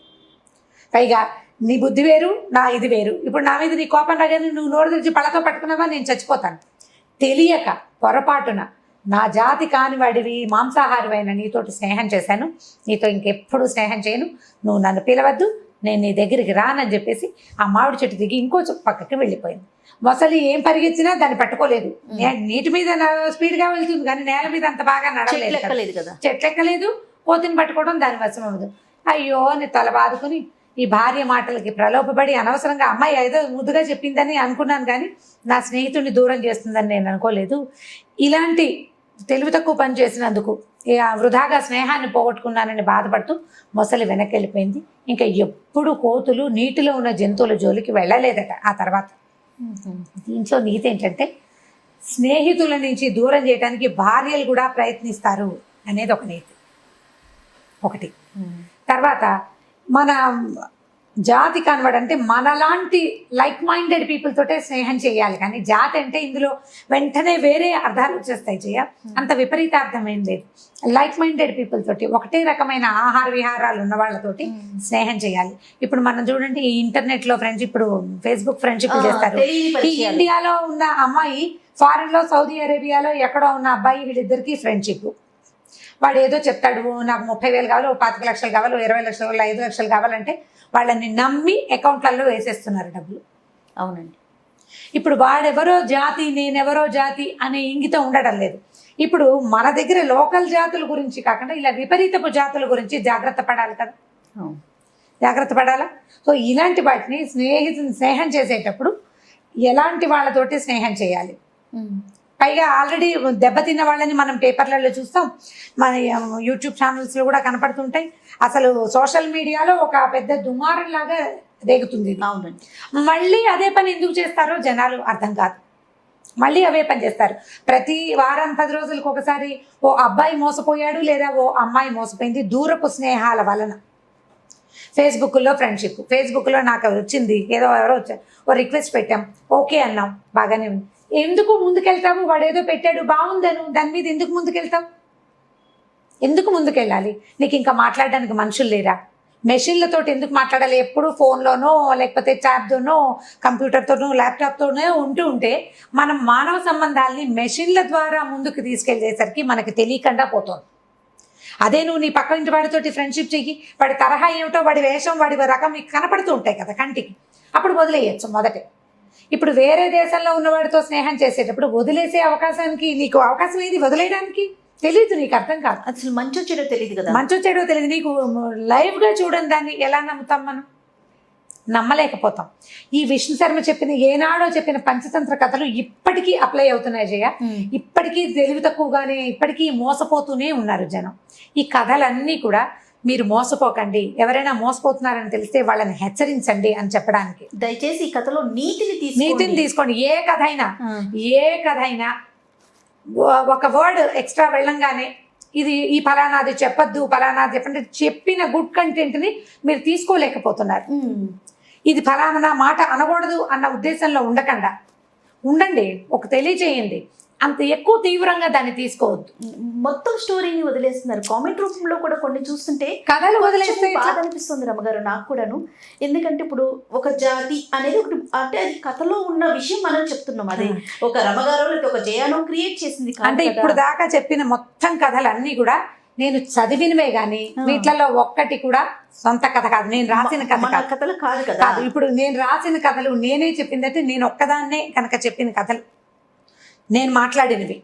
పైగా నీ బుద్ధి వేరు, నా ఇది వేరు. ఇప్పుడు నా మీద నీ కోపం రాగానే నువ్వు నోరు తెరిచి పళ్ళతో పట్టుకున్నావా, నేను చచ్చిపోతాను. తెలియక పొరపాటున నా జాతి కానివాడివి మాంసాహారమైన నీతోటి స్నేహం చేశాను, నీతో ఇంకెప్పుడు స్నేహం చేయను, నువ్వు నన్ను పిలవద్దు, నేను నీ దగ్గరికి రానని చెప్పేసి ఆ మామిడి చెట్టు దిగి ఇంకో పక్కకి వెళ్ళిపోయింది. మొసలి ఏం పరిగెత్తినా దాన్ని పట్టుకోలేదు. నీటి మీద స్పీడ్గా వెళ్తుంది కానీ నేల మీద అంత బాగా నడవలేదు కదా, చెట్లెక్కలేదు. కోతిని పట్టుకోవడం దాని వశం అవ్వదు. అయ్యో నీ తల బాదుకుని ఈ భార్య మాటలకి ప్రలోభపడి అనవసరంగా అమ్మాయి ఏదో ముద్దుగా చెప్పిందని అనుకున్నాను కానీ నా స్నేహితుడిని దూరం చేస్తుందని నేను అనుకోలేదు. ఇలాంటి తెలివి తక్కువ పని చేసినందుకు వృధాగా స్నేహాన్ని పోగొట్టుకున్నానని బాధపడుతూ మొసలి వెనక్కి వెళ్ళిపోయింది. ఇంకా ఎప్పుడు కోతులు నీటిలో ఉన్న జంతువుల జోలికి వెళ్ళలేదట ఆ తర్వాత. దీంట్లో నీతి ఏంటంటే స్నేహితుల నుంచి దూరం చేయడానికి భార్యలు కూడా ప్రయత్నిస్తారు అనేది ఒక నీతి ఒకటి. తర్వాత మన జాతి కనబడంటే మనలాంటి లైక్ మైండెడ్ పీపుల్ తోటే స్నేహం చేయాలి. కానీ జాతి అంటే ఇందులో వెంటనే వేరే అర్థాలు వచ్చేస్తాయి. చేయ అంత విపరీత అర్థం ఏం లేదు. లైక్ మైండెడ్ పీపుల్ తోటి ఒకటే రకమైన ఆహార విహారాలు ఉన్న వాళ్ళతోటి స్నేహం చేయాలి. ఇప్పుడు మనం చూడండి ఈ ఇంటర్నెట్ లో ఫ్రెండ్స్, ఇప్పుడు ఫేస్బుక్ ఫ్రెండ్షిప్ చేస్తారు. ఈ ఇండియాలో ఉన్న అమ్మాయి ఫారెన్ లో సౌదీ అరేబియాలో ఎక్కడో ఉన్న అబ్బాయి, వీళ్ళిద్దరికి ఫ్రెండ్షిప్. వాడు ఏదో చెప్తాడు, నాకు 30,000 కావాలి, 25 లక్షలు కావాలి, 20 లక్షలు, 5 లక్షలు కావాలంటే వాళ్ళని నమ్మి అకౌంట్లలో వేసేస్తున్నారు డబ్బులు. అవునండి. ఇప్పుడు వాడెవరో జాతి నేనెవరో జాతి అనే ఇంగితం ఉండడం లేదు. ఇప్పుడు మన దగ్గర లోకల్ జాతుల గురించి కాకుండా ఇలా విపరీతపు జాతుల గురించి జాగ్రత్త పడాలి కదా, జాగ్రత్త పడాలా. సో ఇలాంటి వాటిని స్నేహం చేసేటప్పుడు ఎలాంటి వాళ్ళతోటి స్నేహం చేయాలి. పైగా ఆల్రెడీ దెబ్బతిన్న వాళ్ళని మనం పేపర్లలో చూస్తాం, మన యూట్యూబ్ ఛానల్స్లో కూడా కనపడుతుంటాయి. అసలు సోషల్ మీడియాలో ఒక పెద్ద దుమారం లాగా రేగుతుంది. అవునండి. మళ్ళీ అదే పని ఎందుకు చేస్తారో జనాలు అర్థం కాదు. మళ్ళీ అవే పని చేస్తారు. ప్రతి వారం 10 రోజులకు ఒకసారి ఓ అబ్బాయి మోసపోయాడు లేదా ఓ అమ్మాయి మోసపోయింది దూరపు స్నేహాల వలన. ఫేస్బుక్లో ఫ్రెండ్షిప్, ఫేస్బుక్లో నాకు వచ్చింది ఏదో ఎవరో వచ్చారు, ఓ రిక్వెస్ట్ పెట్టాం, ఓకే అన్నాం, బాగానే ఉంది. ఎందుకు ముందుకెళ్తావు, వాడు ఏదో పెట్టాడు బాగుందను, దాని మీద ఎందుకు ముందుకెళ్తావు, ఎందుకు ముందుకెళ్ళాలి? నీకు ఇంకా మాట్లాడడానికి మనుషులు లేరా? మెషిన్లతో ఎందుకు మాట్లాడాలి? ఎప్పుడు ఫోన్లోనో లేకపోతే ట్యాబ్తోనో కంప్యూటర్తోనో ల్యాప్టాప్తోనో ఉంటే మనం మానవ సంబంధాలని మెషిన్ల ద్వారా ముందుకు తీసుకెళ్ళేసరికి మనకి తెలియకుండా పోతుంది. అదే నువ్వు నీ పక్క ఇంటి వాడితోటి ఫ్రెండ్షిప్ చెయ్యి, వాడి తరహా ఏమిటో, వాడి వేషం, వాడి రకం మీకు కనపడుతూ ఉంటాయి కదా కంటికి, అప్పుడు వదిలేయచ్చు మొదటే. ఇప్పుడు వేరే దేశంలో ఉన్నవాడితో స్నేహం చేసేటప్పుడు వదిలేసే అవకాశానికి నీకు అవకాశం ఏది వదిలేయడానికి తెలియదు, నీకు అర్థం కాదు. అసలు మంచో చెడో తెలియదు కదా, మంచో చెడో తెలియదు. నీకు లైవ్గా చూడని దాన్ని ఎలా నమ్ముతాం మనం? నమ్మలేకపోతాం. ఈ విష్ణు శర్మ చెప్పిన ఏనాడో చెప్పిన పంచతంత్ర కథలు ఇప్పటికీ అప్లై అవుతున్నాయి జయ. ఇప్పటికీ తెలివి తక్కువగానే ఇప్పటికీ మోసపోతూనే ఉన్నారు జనం. ఈ కథలన్నీ కూడా మీరు మోసపోకండి, ఎవరైనా మోసపోతున్నారని తెలిస్తే వాళ్ళని హెచ్చరించండి అని చెప్పడానికి. దయచేసి ఈ కథలో నీతిని తీసుకోండి. ఏ కథ అయినా ఒక వర్డ్ ఎక్స్ట్రా వెళ్ళంగానే ఇది ఈ ఫలానాది చెప్పద్దు, ఫలానాది చెప్పండి, చెప్పిన గుడ్ కంటెంట్ని మీరు తీసుకోలేకపోతున్నారు. ఇది ఫలానా మాట అనకూడదు అన్న ఉద్దేశంలో ఉండండి, ఒక తెలియచేయండి. అంత ఎక్కువ తీవ్రంగా దాన్ని తీసుకోవద్దు. మొత్తం స్టోరీని వదిలేస్తున్నారు. కామెంట్ రూపంలో కూడా కొన్ని చూస్తుంటే కథలు వదిలేస్తే బాధ అనిపిస్తుంది రమ్మగారు, నాకు కూడాను. ఎందుకంటే ఇప్పుడు ఒక జాతి అనేది ఒకటి, అంటే అది కథలో ఉన్న విషయం మనం చెప్తున్నాం. అదే ఒక రమ్మగారు లేదా ఒక జయానో క్రియేట్ చేసింది అంటే ఇప్పుడు దాకా చెప్పిన మొత్తం కథలన్నీ కూడా నేను చదివినవే గాని వీటిలలో ఒక్కటి కూడా సొంత కథ కాదు, నేను రాసిన కథ మన కాదు. కథలు కాదు కదా. కాదు, ఇప్పుడు నేను రాసిన కథలు నేనే చెప్పిందంటే నేను ఒక్కదాన్నే కనుక చెప్పిన కథలు, నేను మాట్లాడినవి,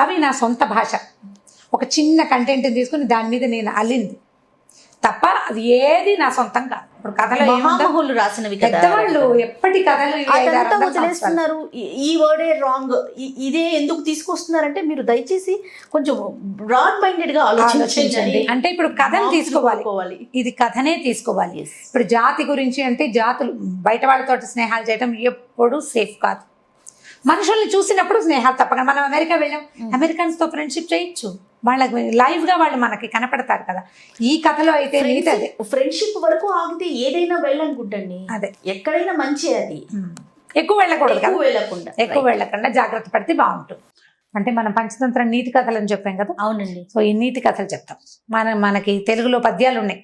అవి నా సొంత భాష. ఒక చిన్న కంటెంట్ని తీసుకుని దాని మీద నేను అల్లింది తప్ప అది ఏది నా సొంతం కాదు. ఇప్పుడు కథలో మహామహులు రాసినవి కదా, పెద్దవాళ్ళు ఎప్పటి కథలు ఇవి 500 అదంతా సంవత్సరాలు. వదిలేస్తున్నారు. ఈ వర్డే రాంగ్, ఇదే ఎందుకు తీసుకొస్తున్నారంటే మీరు దయచేసి కొంచెం బ్రాడ్ మైండెడ్ గా ఆలోచించండి. అంటే ఇప్పుడు కథను తీసుకోవాలి, ఇది కథనే తీసుకోవాలి. ఇప్పుడు జాతి గురించి అంటే జాతులు బయట వాళ్ళతో స్నేహాలు చేయడం ఎప్పుడు సేఫ్ కాదు. మనుషుల్ని చూసినప్పుడు స్నేహాలు తప్పకుండా. మనం అమెరికా వెళ్ళాం, అమెరికన్స్ తో ఫ్రెండ్షిప్ చేయొచ్చు, వాళ్ళకి లైవ్ గా వాళ్ళు మనకి కనపడతారు కదా. ఈ కథలో అయితే అదే ఫ్రెండ్షిప్ వరకు ఆగితే ఏదైనా వెళ్ళనుకుంటండి, అదే ఎక్కడైనా మంచి, అది ఎక్కువ వెళ్ళకూడదు కదా, ఎక్కువ వెళ్ళకుండా వెళ్ళకుండా జాగ్రత్త పడితే బాగుంటుంది. అంటే మనం పంచతంత్ర నీతి కథలు అని చెప్పాం కదా. అవునండి. సో ఈ నీతి కథలు చెప్తాం. మనకి తెలుగులో పద్యాలు ఉన్నాయి,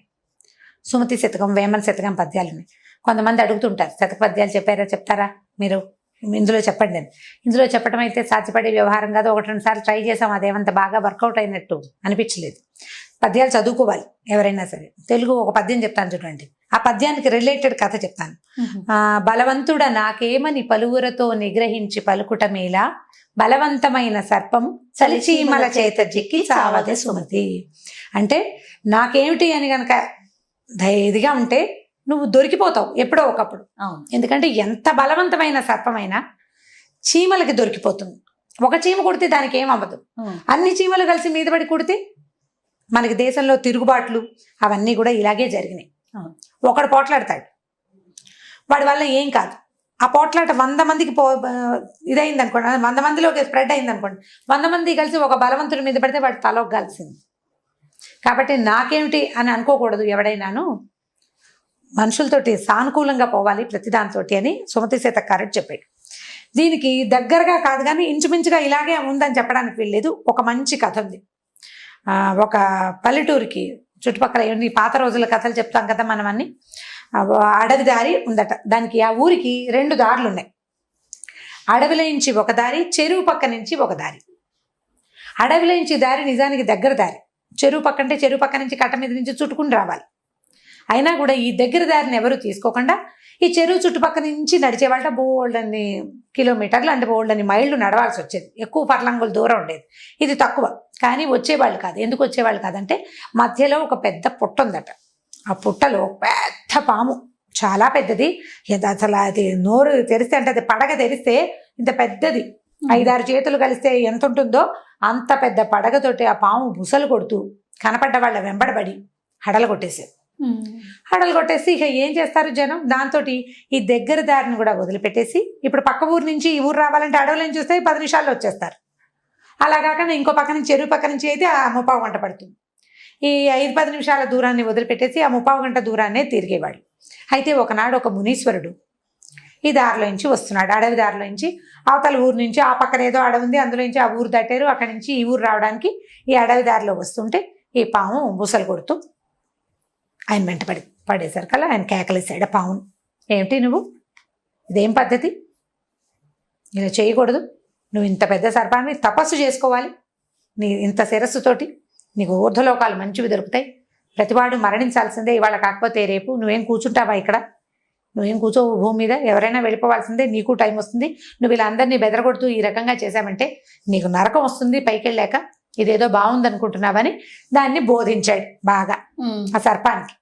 సుమతి శతకం, వేమన శతకం పద్యాలు ఉన్నాయి. కొంతమంది అడుగుతుంటారు, శతక పద్యాలు చెప్తారా మీరు, ఇందులో చెప్పండి అని. ఇందులో చెప్పడం అయితే సాధ్యపడే వ్యవహారం కాదు. 1-2 సార్లు ట్రై చేసాం, అదేమంత బాగా వర్కౌట్ అయినట్టు అనిపించలేదు. పద్యాలు చదువుకోవాలి ఎవరైనా సరే. తెలుగు ఒక పద్యం చెప్తాను చూడండి, ఆ పద్యానికి రిలేటెడ్ కథ చెప్తాను. బలవంతుడ నాకేమని పలువురతో నిగ్రహించి పలుకుట మేలా, బలవంతమైన సర్పం చలిచీమల చేత జిక్కి చావదే సుమతి. అంటే నాకేమిటి అని కనుక ఇదిగా ఉంటే నువ్వు దొరికిపోతావు ఎప్పుడో ఒకప్పుడు. ఎందుకంటే ఎంత బలవంతమైన సర్పమైనా చీమలకి దొరికిపోతుంది. ఒక చీమ కుడితే దానికి ఏం అవ్వదు, అన్ని చీమలు కలిసి మీద పడి కుడితే మనకి దేశంలో తిరుగుబాట్లు అవన్నీ కూడా ఇలాగే జరిగినాయి. ఒకడు పోట్లాడతాడు, వాడి వల్ల ఏం కాదు. ఆ పోట్లాట 100 మందికి ఇదైంది అనుకోండి, 100 మందిలోకి స్ప్రెడ్ అయింది అనుకోండి, 100 మంది కలిసి ఒక బలవంతుడి మీద పడితే వాడి తలోకి కలిసింది. కాబట్టి నాకేమిటి అని అనుకోకూడదు ఎవడైనాను, మనుషులతోటి సానుకూలంగా పోవాలి ప్రతిదానితో అని సుమతి శతకారుడు చెప్పాడు. దీనికి దగ్గరగా కాదు కానీ ఇంచుమించుగా ఇలాగే ఉందని చెప్పడానికి వీల్లేదు. ఒక మంచి కథ ఉంది. ఒక పల్లెటూరికి చుట్టుపక్కల ఈ పాత రోజుల కథలు చెప్తాం కదా మనం అన్ని, అడవి దారి ఉందట. దానికి ఆ ఊరికి 2 దారులు ఉన్నాయి. అడవిలో నుంచి ఒక దారి, చెరువు పక్క నుంచి ఒక దారి. అడవిలో నుంచి దారి నిజానికి దగ్గర దారి, చెరువు పక్క అంటే చెరువు పక్క నుంచి కట్ట మీద నుంచి చుట్టుకుని రావాలి. అయినా కూడా ఈ దగ్గర దారిని ఎవరు తీసుకోకుండా ఈ చెరువు చుట్టుపక్క నుంచి నడిచేవాళ్ళ బోల్డన్ని కిలోమీటర్లు అంటే బోల్డన్ని మైళ్ళు నడవాల్సి వచ్చేది. ఎక్కువ పర్లంగుల దూరం ఉండేది, ఇది తక్కువ. కానీ వచ్చేవాళ్ళు కాదు. ఎందుకు వచ్చేవాళ్ళు కాదంటే మధ్యలో ఒక పెద్ద పుట్ట ఉందట. ఆ పుట్టలో పెద్ద పాము, చాలా పెద్దది. అసలు అది నోరు తెరిస్తే అంటే అది పడగ తెరిస్తే ఇంత పెద్దది, 5-6 చేతులు కలిస్తే ఎంత ఉంటుందో అంత పెద్ద పడగతోటి ఆ పాము బుసలు కొడుతూ కనపడ్డ వాళ్ళ వెంబడబడి హడలు కొట్టేసేది. హడలు కొట్టేసి ఇక ఏం చేస్తారు జనం, దాంతో ఈ దగ్గర దారిని కూడా వదిలిపెట్టేసి ఇప్పుడు పక్క ఊరు నుంచి ఈ ఊరు రావాలంటే అడవుల నుంచి వస్తే 10 నిమిషాల్లో వచ్చేస్తారు. అలా కాకుండా ఇంకో పక్క నుంచి చెరువు పక్క నుంచి అయితే ఆ 30 గంట పడుతుంది. ఈ 5-10 నిమిషాల దూరాన్ని వదిలిపెట్టేసి ఆ 30 గంట దూరాన్నే తిరిగేవాళ్ళు. అయితే ఒకనాడు ఒక మునీశ్వరుడు ఈ దారిలో నుంచి వస్తున్నాడు, అడవి దారిలో నుంచి. అవతల ఊరు నుంచి ఆ పక్కన ఏదో అడవి ఉంది, అందులో నుంచి ఆ ఊరు దాటారు. అక్కడి నుంచి ఈ ఊరు రావడానికి ఈ అడవి దారిలో వస్తుంటే ఈ పాము బుసలు కొడుతూ ఆయన వెంట పడేసరికల్లా ఆయన కేకలేసాడు పావును. ఏమిటి నువ్వు, ఇదేం పద్ధతి, ఇలా చేయకూడదు, నువ్వు ఇంత పెద్ద సర్పాన్ని తపస్సు చేసుకోవాలి, నీ ఇంత శిరస్సుతోటి నీకు ఊర్ధ్వలోకాలు మంచివి దొరుకుతాయి, ప్రతివాడు మరణించాల్సిందే ఇవాళ కాకపోతే రేపు, నువ్వేం కూర్చుంటావా ఇక్కడ, నువ్వేం కూర్చోవు భూమి మీద, ఎవరైనా వెళ్ళిపోవాల్సిందే, నీకు టైం వస్తుంది, నువ్వు ఇలా అందరినీ బెదరగొడుతూ ఈ రకంగా చేశావంటే నీకు నరకం వస్తుంది పైకి వెళ్ళాక, ఇదేదో బాగుందనుకుంటున్నావని దాన్ని బోధించాడు బాగా. ఆ సర్పానికి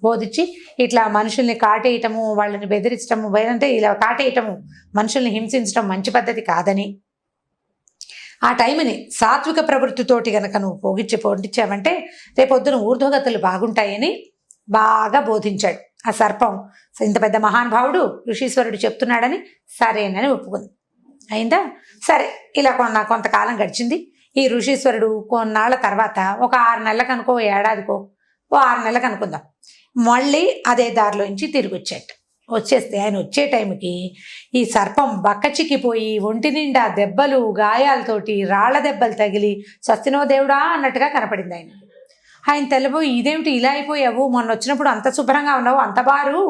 బోధించి ఇట్లా మనుషుల్ని కాటేయటము, వాళ్ళని బెదిరించటము, అంటే ఇలా కాటేయటము, మనుషుల్ని హింసించడం మంచి పద్ధతి కాదని, ఆ టైంని సాత్విక ప్రవృత్తితోటి గనక నువ్వు పొందించావంటే రేపొద్దున ఊర్ధ్వగతులు బాగుంటాయని బాగా బోధించాడు. ఆ సర్పం ఇంత పెద్ద మహానుభావుడు ఋషీశ్వరుడు చెప్తున్నాడని సరేనని ఒప్పుకుంది. అయిందా, సరే. ఇలా కొంతకాలం గడిచింది. ఈ ఋషీశ్వరుడు కొన్నాళ్ళ తర్వాత ఒక 6 నెలలకు అనుకో, ఏడాదికో, 6 నెలలకు అనుకుందాం, మళ్ళీ అదే దారిలో నుంచి తిరిగి వచ్చేస్తే ఆయన వచ్చే టైంకి ఈ సర్పం బక్కచిక్కిపోయి ఒంటి నిండా దెబ్బలు, గాయాలతోటి, రాళ్ల దెబ్బలు తగిలి సస్తినో దేవుడా అన్నట్టుగా కనపడింది ఆయన. ఆయన తెల్లబోయి, ఇదేమిటి ఇలా అయిపోయావు, మొన్న వచ్చినప్పుడు అంత శుభ్రంగా ఉన్నావు, అంత బారు,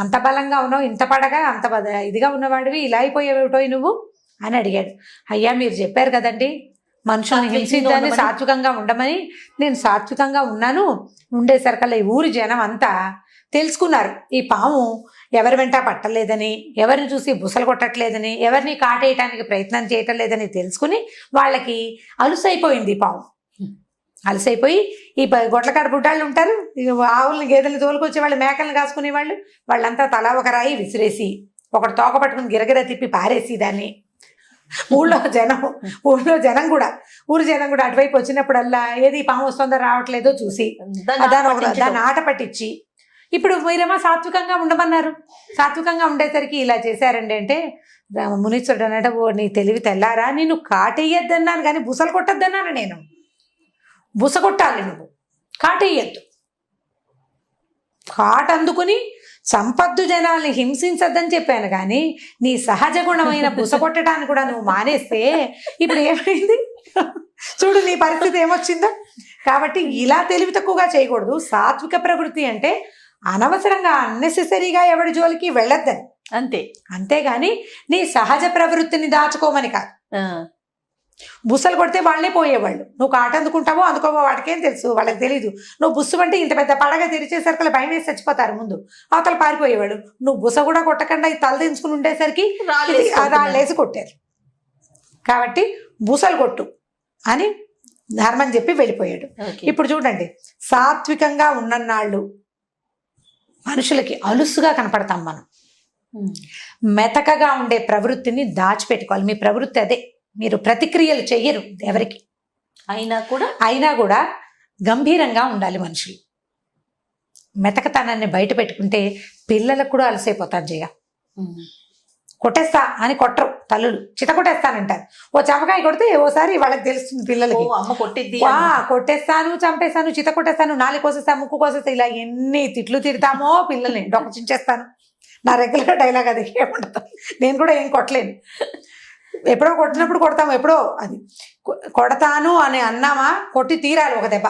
అంత బలంగా ఉన్నావు, ఇంత పడగా అంత ఇదిగా ఉన్నవాడివి, ఇలా అయిపోయావేమిటో నువ్వు అని అడిగాడు. అయ్యా మీరు చెప్పారు కదండి మనుషుల్ని సాత్వికంగా హింసించని, ఉండమని. సాత్వికంగా ఉండమని. నేను సాత్వికంగా ఉన్నాను. ఉండేసరికల్లా ఈ ఊరి జనం అంతా తెలుసుకున్నారు ఈ పాము ఎవరి వెంట పట్టలేదని, ఎవరిని చూసి బుసలు కొట్టట్లేదని, ఎవరిని కాటేయటానికి ప్రయత్నం చేయటం లేదని తెలుసుకుని వాళ్ళకి అలుసైపోయింది ఈ పాము. అలసైపోయి ఈ గొడ్లకాడ బుడ్డాళ్ళు ఉంటారు, ఆవుల్ని గేదెల్ని తోలుకొచ్చే వాళ్ళు, మేకలను కాసుకునే వాళ్ళు, వాళ్ళంతా తలా ఒక రాయి విసిరేసి ఒకటి తోక పట్టుకుని గిరగిర తిప్పి పారేసి దాన్ని ఊళ్ళో జనం కూడా ఊరి జనం కూడా అటువైపు వచ్చినప్పుడల్లా ఏది పాము వస్తుందో రావట్లేదో చూసి దాన్ని ఆట పట్టించి, ఇప్పుడు మీరేమో సాత్వికంగా ఉండమన్నారు, సాత్వికంగా ఉండేసరికి ఇలా చేశారండి అంటే మునీశ్వరుడు అన్నట్టు, ఓ నీ తెలివి తెల్లారా, నిన్ను కాటేయద్దన్నాను కానీ బుసలు కొట్టద్దన్నాను నేను. బుస కొట్టాలి నువ్వు, కాటేయద్దు. కాట అందుకుని సంపద్దు జనాల్ని హింసించద్దని చెప్పాను కానీ నీ సహజ గుణమైన బుస కొట్టడాన్ని కూడా నువ్వు మానేస్తే ఇప్పుడు ఏమైంది చూడు నీ పరిస్థితి ఏమొచ్చిందో. కాబట్టి ఇలా తెలివి తక్కువగా చేయకూడదు. సాత్విక ప్రవృత్తి అంటే అనవసరంగా అన్నెసెసరీగా ఎవడి జోలికి వెళ్ళొద్దని, అంతేగాని నీ సహజ ప్రవృత్తిని దాచుకోమని కాదు. బుస్సలు కొడితే వాళ్ళే పోయేవాళ్ళు, నువ్వు కాట అందుకుంటావో అందుకోవో వాడికేం తెలుసు, వాళ్ళకి తెలీదు. నువ్వు బుస్సు అంటే ఇంత పెద్ద పడగ తెరిచేసరికి భయం వేసి చచ్చిపోతారు ముందు, అవతల పారిపోయేవాడు. నువ్వు బుస కూడా కొట్టకుండా ఈ తల దించుకుని ఉండేసరికి రాళ్ళేసి కొట్టారు. కాబట్టి బుసలు కొట్టు అని ధర్మం చెప్పి వెళ్ళిపోయాడు. ఇప్పుడు చూడండి, సాత్వికంగా ఉన్నన్నాళ్ళు మనుషులకి అలుసుగా కనపడతాం మనం. మెతకగా ఉండే ప్రవృత్తిని దాచిపెట్టుకోవాలి. మీ ప్రవృత్తి అదే, మీరు ప్రతిక్రియలు చెయ్యరు ఎవరికి అయినా కూడా గంభీరంగా ఉండాలి మనుషులు. మెతకతనాన్ని బయట పెట్టుకుంటే పిల్లలకు కూడా అలసైపోతారు. జయ కొట్టేస్తా అని కొట్టరు తల్లులు, చిత కొట్టేస్తానంటారు. ఓ చమకాయ కొడితే ఓసారి వాళ్ళకి తెలుస్తుంది పిల్లలకి, కొట్టేస్తాను, చంపేస్తాను, చిత కొట్టేస్తాను, నాలుగు కోసేస్తాను, ముక్కు కోసేస్తా, ఇలా ఎన్ని తిట్లు తిడతామో పిల్లల్ని. డొక్క చించేస్తాను, నా రెగ్యులర్ డైలాగ్ అది. ఏముండదు, నేను కూడా ఏం కొట్టలేను. ఎప్పుడో కొట్టినప్పుడు కొడతాము, ఎప్పుడో అది కొడతాను అని అన్నామా కొట్టి తీరాలి ఒక దెబ్బ.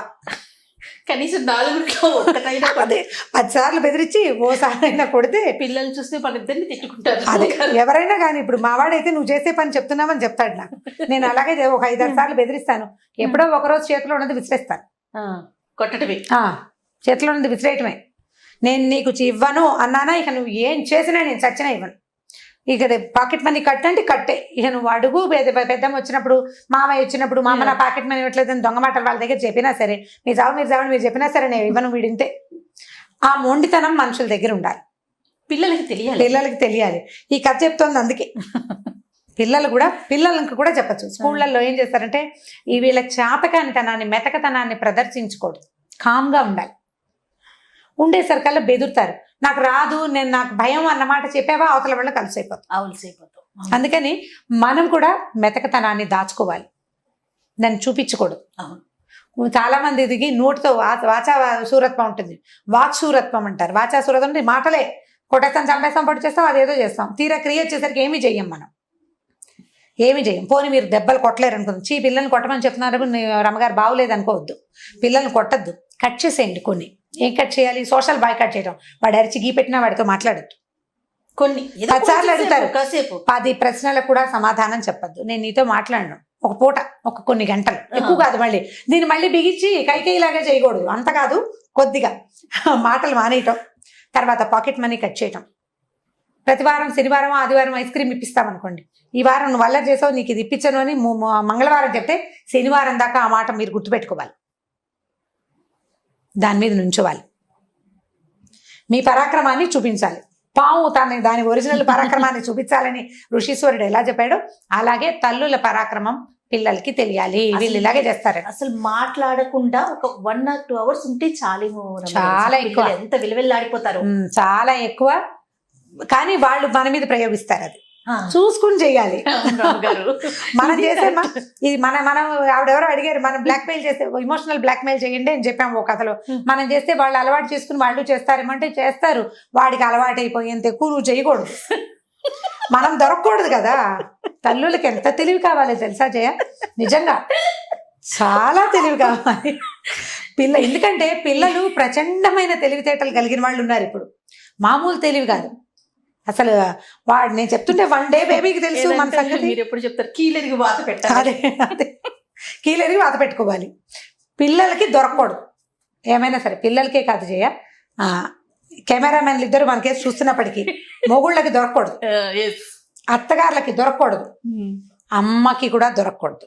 కనీసం 4 అదే 10 సార్లు బెదిరించి ఓసారైనా కొడితే పిల్లలు చూస్తే వాళ్ళిద్దరిని తిట్టుకుంటారు. అదే ఎవరైనా కానీ, ఇప్పుడు మావాడైతే నువ్వు చేసే పని చెప్తున్నామని చెప్తాడు నాకు. నేను అలాగే ఒక 5-6 సార్లు బెదిరిస్తాను. ఎప్పుడో ఒకరోజు చేతిలో ఉన్నది విసిరేస్తాను. కొట్టడమే, చేతిలో ఉన్నది విసిరేయటమే. నేను నీకు ఇవ్వను అన్నానా, ఇక నువ్వు ఏం చేసినా నేను చచ్చినా ఇవ్వను. ఇక పాకెట్ మనీ కట్టంటే కట్టే. ఇక నువ్వు అడుగు, పెద్దమ్మ వచ్చినప్పుడు, మామయ్య వచ్చినప్పుడు, మామ నా పాకెట్ మనీ ఇవ్వట్లేదని దొంగ మాటలు వాళ్ళ దగ్గర చెప్పినా సరే, మీరు చావని మీరు చెప్పినా సరే నేను ఇవ్వను, వీడింతే. ఆ మొండితనం మనుషుల దగ్గర ఉండాలి. పిల్లలకి తెలియాలి. ఈ కథ చెప్తోంది అందుకే. పిల్లలకు కూడా చెప్పచ్చు. స్కూళ్ళల్లో ఏం చేస్తారంటే ఈ వీళ్ళ చాతకానితనాన్ని, మెతకతనాన్ని ప్రదర్శించకూడదు. కామ్గా ఉండాలి. ఉండేసరికల్లా బెదురుతారు, నాకు రాదు, నాకు భయం అన్నమాట చెప్పావా అవతల వల్ల కలిసైపోతాం. అందుకని మనం కూడా మెతకతనాన్ని దాచుకోవాలి, దాన్ని చూపించకూడదు. చాలా మంది దిగి నోటితో వాచా సూరత్వం ఉంటుంది, వాక్ సూరత్వం అంటారు. వాచా సూరత్వం అంటే మాటలే, కొట్టేస్తాం, చంపేస్తాం, పొడి చేస్తాం, అదేదో చేస్తాం. తీరా క్రియ వచ్చేసరికి ఏమీ చెయ్యం మనం, ఏమి చేయం. పోనీ మీరు దెబ్బలు కొట్టలేరు అనుకుంది, పిల్లల్ని కొట్టమని చెప్తున్నారు, రమ్మగారు బాగోలేదు అనుకోవద్దు. పిల్లల్ని కొట్టద్దు, కట్ చేసేయండి. కొన్ని ఏం కట్ చేయాలి, సోషల్ బాయ్ కట్ చేయడం. వాడు అరిచి గీ పెట్టినా వాడితో మాట్లాడద్దు. కొన్ని 10 సార్లు అడుగుతారు, 10 ప్రశ్నలకు కూడా సమాధానం చెప్పద్దు. నేను నీతో మాట్లాడను ఒక పూట, కొన్ని గంటలు, ఎక్కువ కాదు. దీన్ని మళ్ళీ బిగించి కైకేయిలాగా చేయకూడదు, అంత కాదు, కొద్దిగా మాటలు మానేయటం. తర్వాత పాకెట్ మనీ కట్ చేయటం. ప్రతి వారం శనివారం ఆదివారం ఐస్ క్రీమ్ ఇప్పిస్తామనుకోండి, ఈ వారం నువ్వు అల్లరి చేసావు, నీకు ఇది ఇప్పించను అని మంగళవారం చెప్తే శనివారం దాకా ఆ మాట మీరు గుర్తుపెట్టుకోవాలి, దాని మీద నుంచోవాలి. మీ పరాక్రమాన్ని చూపించాలి. పాము దాని ఒరిజినల్ పరాక్రమాన్ని చూపించాలని ఋషీశ్వరుడు ఎలా చెప్పాడో అలాగే తల్లుల పరాక్రమం పిల్లలకి తెలియాలి. వీళ్ళు ఇలాగే చేస్తారు. అసలు మాట్లాడకుండా ఒక 1 or 2 hours ఉంటే చాలా ఎక్కువ, ఎంత విలువెల్లాడిపోతారు, చాలా ఎక్కువ. కానీ వాళ్ళు మన మీద ప్రయోగిస్తారు, అది చూసుకుని చెయ్యాలి. మనం చేసే ఇది మనం ఆవిడెవరో అడిగారు, మనం బ్లాక్మెయిల్ చేస్తే, ఇమోషనల్ బ్లాక్మెయిల్ చేయండి అని చెప్పాము ఓ కథలో. మనం చేస్తే వాళ్ళు అలవాటు చేసుకుని వాళ్ళు చేస్తారేమంటే చేస్తారు. వాడికి అలవాటు అయిపోయేంత ఎక్కువ నువ్వు చేయకూడదు, మనం దొరకకూడదు కదా. తల్లులకి ఎంత తెలివి కావాలి తెలుసా జయ, నిజంగా చాలా తెలివి కావాలి. ఎందుకంటే పిల్లలు ప్రచండమైన తెలివితేటలు కలిగిన వాళ్ళు ఉన్నారు ఇప్పుడు, మామూలు తెలివి కాదు అసలు. నేను చెప్తుంటే 1 day బేబీకి తెలుసు మన సంగతి. మీరు ఎప్పుడు చెప్తారు, కీలెరిగి వాత పెట్టాలి. అదే కీలెరిగి వాత పెట్టుకోవాలి. పిల్లలకి దొరకకూడదు ఏమైనా సరే, పిల్లలకే కాదు జయ, కెమెరామెన్లు ఇద్దరు మనకేసి చూస్తున్నప్పటికీ మొగుళ్ళకి దొరకకూడదు, అత్తగారులకి దొరకకూడదు, అమ్మకి కూడా దొరకకూడదు.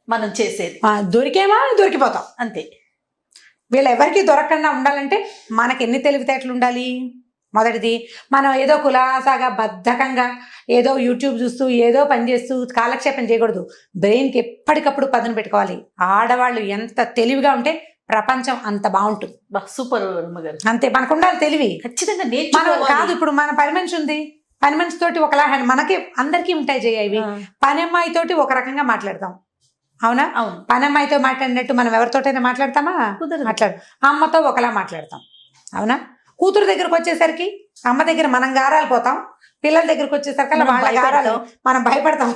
మనం చేసేది దొరికేమా దొరికిపోతాం అంతే. వీళ్ళు ఎవరికి దొరకకుండా ఉండాలంటే మనకి ఎన్ని తెలివితేటలు ఉండాలి? మొదటిది, మనం ఏదో కులాసాగా బద్ధకంగా ఏదో యూట్యూబ్ చూస్తూ ఏదో పని చేస్తూ కాలక్షేపం చేయకూడదు. బ్రెయిన్కి ఎప్పటికప్పుడు పదును పెట్టుకోవాలి. ఆడవాళ్ళు ఎంత తెలివిగా ఉంటే ప్రపంచం అంత బాగుంటుంది. సూపర్ అంతే, మనకు ఉండాలి తెలివి ఖచ్చితంగా. మనం కాదు, ఇప్పుడు మన పని మనిషి ఉంది, పని మనిషి తోటి ఒకలా మనకి అందరికీ ఉంటాయి జయ ఇవి. పని అమ్మాయి తోటి ఒక రకంగా మాట్లాడతాం, అవునా? అవును. పని అమ్మాయితో మాట్లాడినట్టు మనం ఎవరితోటైనా మాట్లాడతామా? మాట్లాడు. అమ్మతో ఒకలా మాట్లాడతాం, అవునా? కూతురు దగ్గరకు వచ్చేసరికి అమ్మ దగ్గర మనం గారాలు పోతాం, పిల్లల దగ్గరకు వచ్చేసరికి వాళ్ళ గారాలు మనం భయపడతాం,